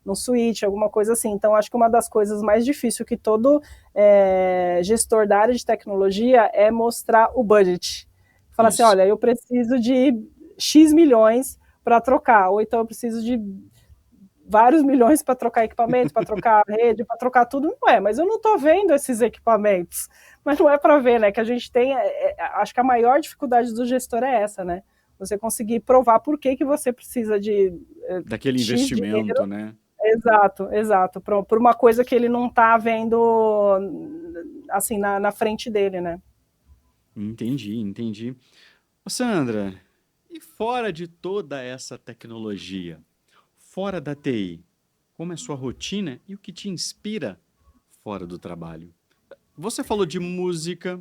no switch, alguma coisa assim. Então, acho que uma das coisas mais difíceis que todo gestor da área de tecnologia é mostrar o budget. Falar assim, olha, eu preciso de X milhões para trocar, ou então eu preciso de vários milhões para trocar equipamentos, para trocar rede, para trocar tudo, não é, mas eu não estou vendo esses equipamentos, mas não é para ver, né, que a gente tem, acho que a maior dificuldade do gestor é essa, né, você conseguir provar por que você precisa daquele investimento, dinheiro, né? Exato, por uma coisa que ele não está vendo, assim, na frente dele, né. Entendi. Sandra, e fora de toda essa tecnologia, fora da TI, como é sua rotina e o que te inspira fora do trabalho? Você falou de música,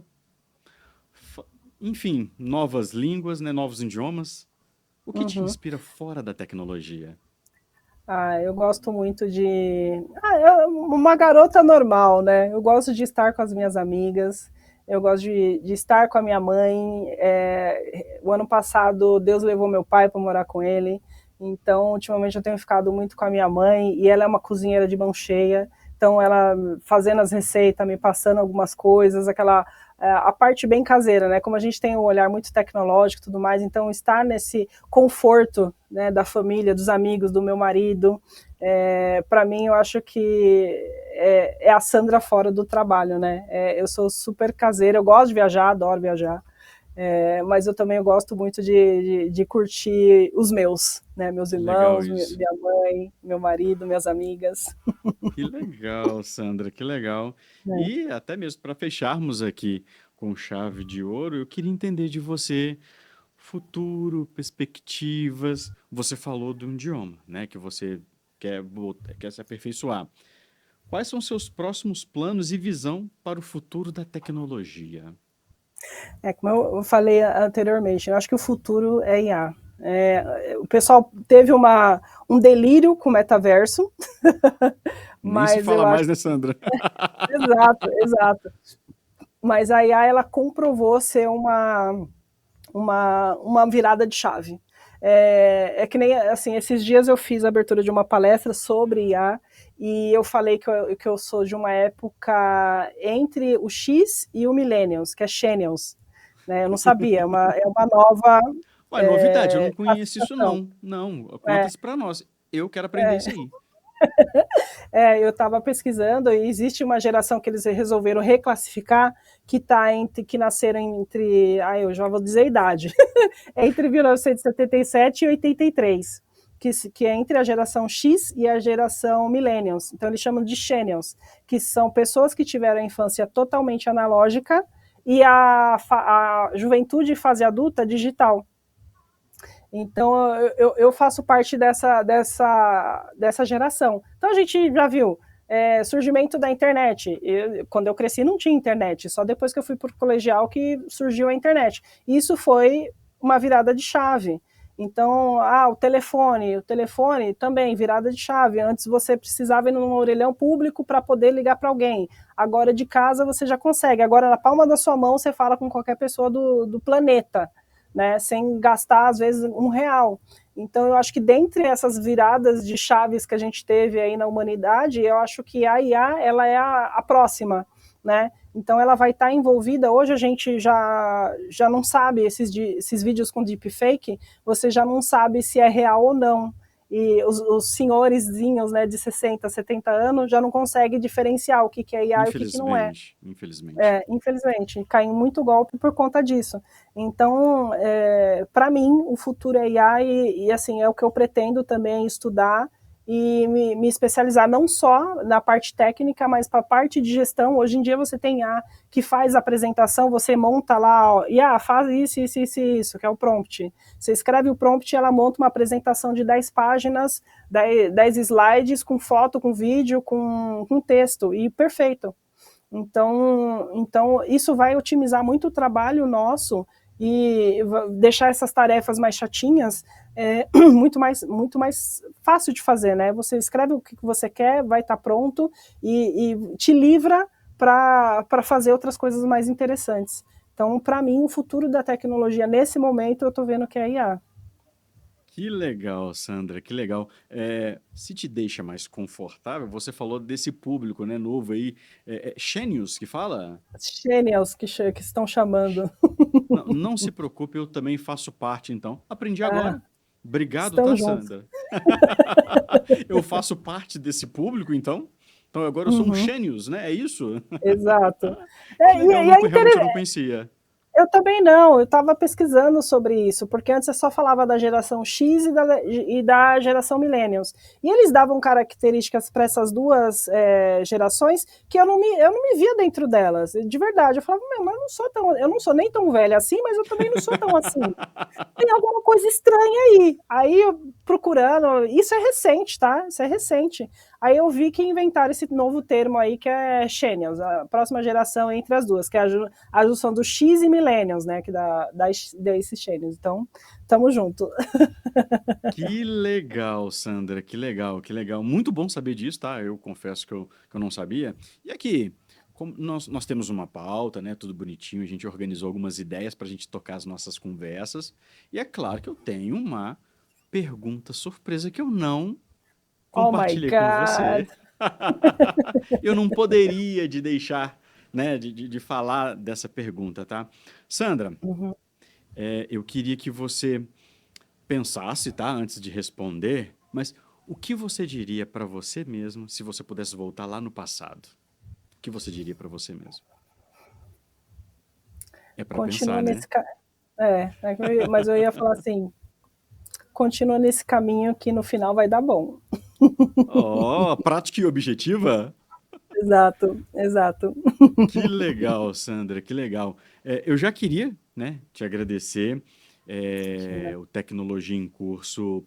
enfim, novas línguas, né, novos idiomas. O que te inspira fora da tecnologia? Eu gosto muito uma garota normal, né? Eu gosto de estar com as minhas amigas, eu gosto de estar com a minha mãe. O ano passado, Deus levou meu pai para morar com ele. Então, ultimamente eu tenho ficado muito com a minha mãe, e ela é uma cozinheira de mão cheia, então ela fazendo as receitas, me passando algumas coisas, a parte bem caseira, né? Como a gente tem um olhar muito tecnológico e tudo mais, então estar nesse conforto, né, da família, dos amigos, do meu marido, para mim eu acho que é a Sandra fora do trabalho, né? Eu sou super caseira, eu gosto de viajar, adoro viajar, mas eu também gosto muito de curtir os meus, né? Meus Legal irmãos, isso. minha mãe, meu marido, minhas amigas. Que legal, Sandra, que legal. E até mesmo para fecharmos aqui com chave de ouro, eu queria entender de você futuro, perspectivas. Você falou de um idioma, né, que você quer se aperfeiçoar. Quais são seus próximos planos e visão para o futuro da tecnologia? Como eu falei anteriormente, eu acho que o futuro é IA. O pessoal teve um delírio com o metaverso, Nem se mas eu fala acho mais, né, Sandra? exato, exato. Mas a IA ela comprovou ser uma virada de chave. Que nem assim, esses dias eu fiz a abertura de uma palestra sobre IA e eu falei que eu sou de uma época entre o X e o Millennials, que é Xennials. Né? Eu não sabia, é uma nova Ué, novidade, eu não conheço isso classificação. não. Não, conta É, isso para nós. Eu quero aprender isso é, aí. eu estava pesquisando e existe uma geração que eles resolveram reclassificar que nasceram entre, eu já vou dizer a idade, entre 1977 e 83, que é entre a geração X e a geração Millennials. Então eles chamam de Xennials, que são pessoas que tiveram a infância totalmente analógica e a juventude fase adulta digital. Então, eu faço parte dessa geração. Então, a gente já viu surgimento da internet. Quando eu cresci, não tinha internet. Só depois que eu fui para o colegial que surgiu a internet. Isso foi uma virada de chave. Então, o telefone também, virada de chave. Antes você precisava ir num orelhão público para poder ligar para alguém. Agora, de casa, você já consegue. Agora, na palma da sua mão, você fala com qualquer pessoa do planeta. Né, sem gastar, às vezes, R$ 1. Então, eu acho que dentre essas viradas de chaves que a gente teve aí na humanidade, eu acho que a IA ela é a próxima, né? Então, ela vai estar envolvida. Hoje a gente já não sabe, esses vídeos com deepfake, você já não sabe se é real ou não. E os senhorizinhos, né, de 60, 70 anos já não conseguem diferenciar o que é IA e o que não é. Infelizmente, infelizmente. Infelizmente, cai em muito golpe por conta disso. Então, para mim, o futuro é IA e, assim, é o que eu pretendo também estudar e me especializar não só na parte técnica, mas para a parte de gestão. Hoje em dia você tem IA que faz a apresentação, você monta lá, IA, faz isso, que é o prompt. Você escreve o prompt e ela monta uma apresentação de 10 páginas, 10 slides, com foto, com vídeo, com texto, e perfeito. Então, isso vai otimizar muito o trabalho nosso e deixar essas tarefas mais chatinhas muito mais fácil de fazer, né? Você escreve o que você quer, vai estar pronto e te livra para fazer outras coisas mais interessantes. Então, para mim, o futuro da tecnologia, nesse momento, eu estou vendo que é a IA. Que legal, Sandra, que legal. Se te deixa mais confortável, você falou desse público, né, novo aí, Xenius que fala? Genials que estão chamando. Não, não se preocupe, eu também faço parte, então. Aprendi Ah, agora. Obrigado, tá, estamos juntos. Sandra? Eu faço parte desse público, então. Então agora eu sou um Uhum, Xenius, né? É isso? exato. Que É, e, legal, e não, é realmente eu não conhecia. Eu também não, eu estava pesquisando sobre isso, porque antes eu só falava da geração X e da geração Millennials. E eles davam características para essas duas gerações que eu não me via dentro delas, de verdade. Eu falava, mas eu não sou nem tão velha assim, mas eu também não sou tão assim. Tem alguma coisa estranha aí. Aí eu procurando, isso é recente, tá? Isso é recente. Aí eu vi que inventaram esse novo termo aí que é Xennials, a próxima geração entre as duas, que é a junção do X e Millennials, né? Que dá esse Xennials. Então, tamo junto. Que legal, Sandra, que legal, que legal. Muito bom saber disso, tá? Eu confesso que eu não sabia. E aqui, como nós temos uma pauta, né? Tudo bonitinho, a gente organizou algumas ideias para a gente tocar as nossas conversas. E é claro que eu tenho uma pergunta surpresa que eu não Oh my compartilhei com você. God! Eu não poderia de deixar, né, de falar dessa pergunta, tá? Sandra, Uhum. eu queria que você pensasse, tá, antes de responder, mas o que você diria para você mesmo se você pudesse voltar lá no passado? O que você diria para você mesmo? É para Continua pensar, né? nesse mas eu ia falar assim, continua nesse caminho que no final vai dar bom. Oh, prática e objetiva? Exato, exato. Que legal, Sandra, que legal. Eu já queria, né, te agradecer. Imagina. O Tecnologia em Curso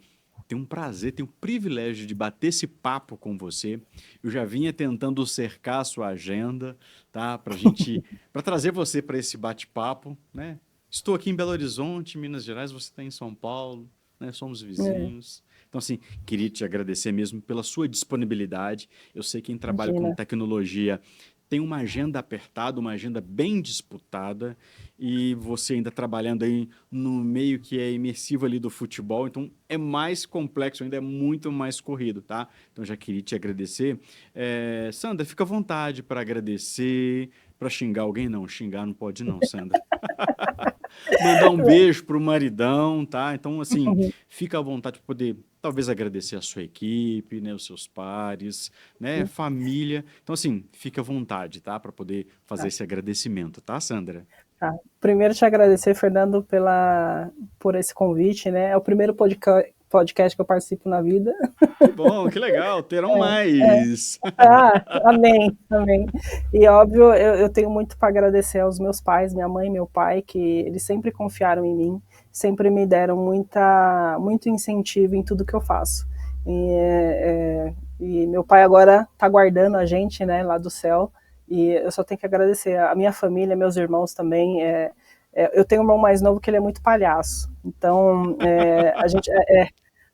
tem um prazer, tem o privilégio de bater esse papo com você. Eu já vinha tentando cercar a sua agenda, tá, para trazer você para esse bate-papo, né? Estou aqui em Belo Horizonte, Minas Gerais, você está em São Paulo, né? Somos É, vizinhos. Então, assim, queria te agradecer mesmo pela sua disponibilidade. Eu sei que quem trabalha com imagina. tecnologia tem uma agenda apertada, uma agenda bem disputada, e você ainda trabalhando aí no meio que é imersivo ali do futebol, então é mais complexo, ainda é muito mais corrido, tá? Então já queria te agradecer. Sandra, fica à vontade para agradecer, para xingar alguém. Não, xingar não pode não, Sandra. Mandar um beijo pro maridão, tá? Então, assim, fica à vontade para poder, talvez, agradecer a sua equipe, né? Os seus pares, né? Família. Então, assim, fica à vontade, tá? Para poder fazer Tá, esse agradecimento, tá, Sandra? tá. Primeiro te agradecer, Fernando, por esse convite, né? É o primeiro podcast que eu participo na vida. Que bom, que legal. Terão mais. Ah, amém, amém. E óbvio, eu tenho muito para agradecer aos meus pais, minha mãe e meu pai, que eles sempre confiaram em mim, sempre me deram muito incentivo em tudo que eu faço. E meu pai agora está guardando a gente, né, lá do céu, e eu só tenho que agradecer a minha família, meus irmãos também. Eu tenho um irmão mais novo que ele é muito palhaço, então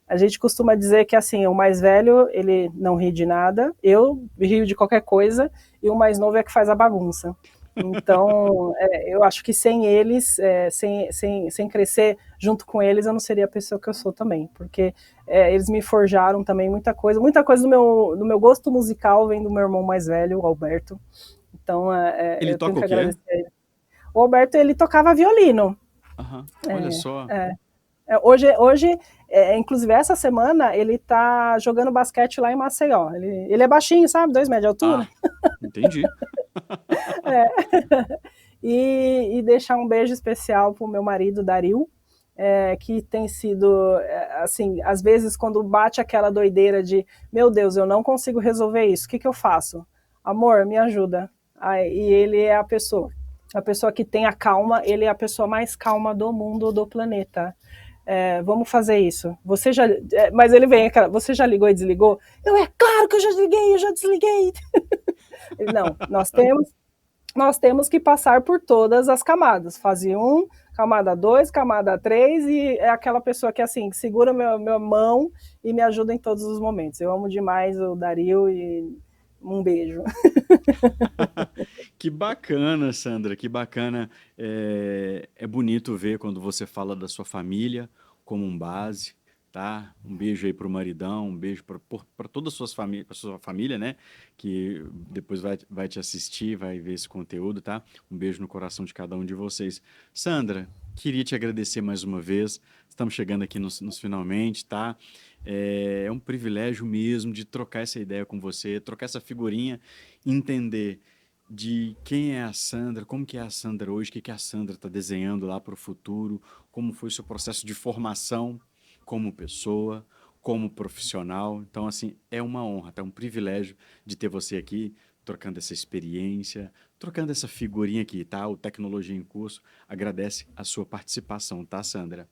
a gente costuma dizer que assim, o mais velho, ele não ri de nada, eu rio de qualquer coisa, e o mais novo é que faz a bagunça. Então, eu acho que sem eles, sem crescer junto com eles, eu não seria a pessoa que eu sou também, porque eles me forjaram também muita coisa do meu gosto musical vem do meu irmão mais velho, o Alberto. Então, Ele eu tenho toca o que quê? agradecer a ele. O Alberto, ele tocava violino. Aham, olha só. Hoje, inclusive essa semana, ele tá jogando basquete lá em Maceió. Ele é baixinho, sabe? 2 metros de altura. Ah, entendi. E deixar um beijo especial pro meu marido, Dario, que tem sido, assim, às vezes quando bate aquela doideira de, meu Deus, eu não consigo resolver isso, o que eu faço? Amor, me ajuda. E ele é a pessoa que tem a calma, ele é a pessoa mais calma do mundo, do planeta. Vamos fazer isso. Mas ele vem, você já ligou e desligou? É claro que eu já desliguei. Ele, não, nós temos que passar por todas as camadas. Fase 1, camada 2, camada 3, e é aquela pessoa que, assim, segura minha mão e me ajuda em todos os momentos. Eu amo demais o Dario e um beijo. Que bacana, Sandra, que bacana. É bonito ver quando você fala da sua família como um base, tá? Um beijo aí pro maridão, um beijo para toda a sua família, né? Que depois vai te assistir, vai ver esse conteúdo, tá? Um beijo no coração de cada um de vocês. Sandra, queria te agradecer mais uma vez. Estamos chegando aqui nos finalmente, tá? É um privilégio mesmo de trocar essa ideia com você, trocar essa figurinha, entender de quem é a Sandra, como que é a Sandra hoje, o que que a Sandra está desenhando lá para o futuro, como foi o seu processo de formação como pessoa, como profissional. Então, assim, é uma honra, é um privilégio de ter você aqui, trocando essa experiência, trocando essa figurinha aqui, tá? O Tecnologia em Curso agradece a sua participação, tá, Sandra?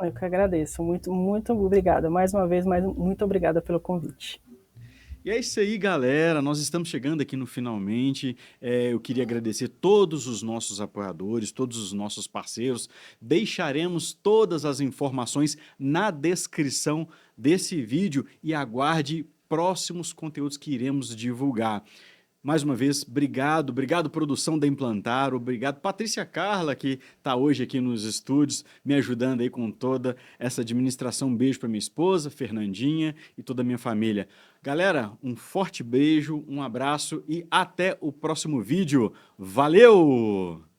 Eu que agradeço. Muito, muito obrigada. Mais uma vez, muito obrigada pelo convite. E é isso aí, galera. Nós estamos chegando aqui no finalmente. Eu queria agradecer todos os nossos apoiadores, todos os nossos parceiros. Deixaremos todas as informações na descrição desse vídeo e aguarde próximos conteúdos que iremos divulgar. Mais uma vez, obrigado, obrigado produção da Implantaro, obrigado Patrícia Carla, que está hoje aqui nos estúdios, me ajudando aí com toda essa administração. Um beijo para minha esposa, Fernandinha, e toda a minha família. Galera, um forte beijo, um abraço e até o próximo vídeo. Valeu!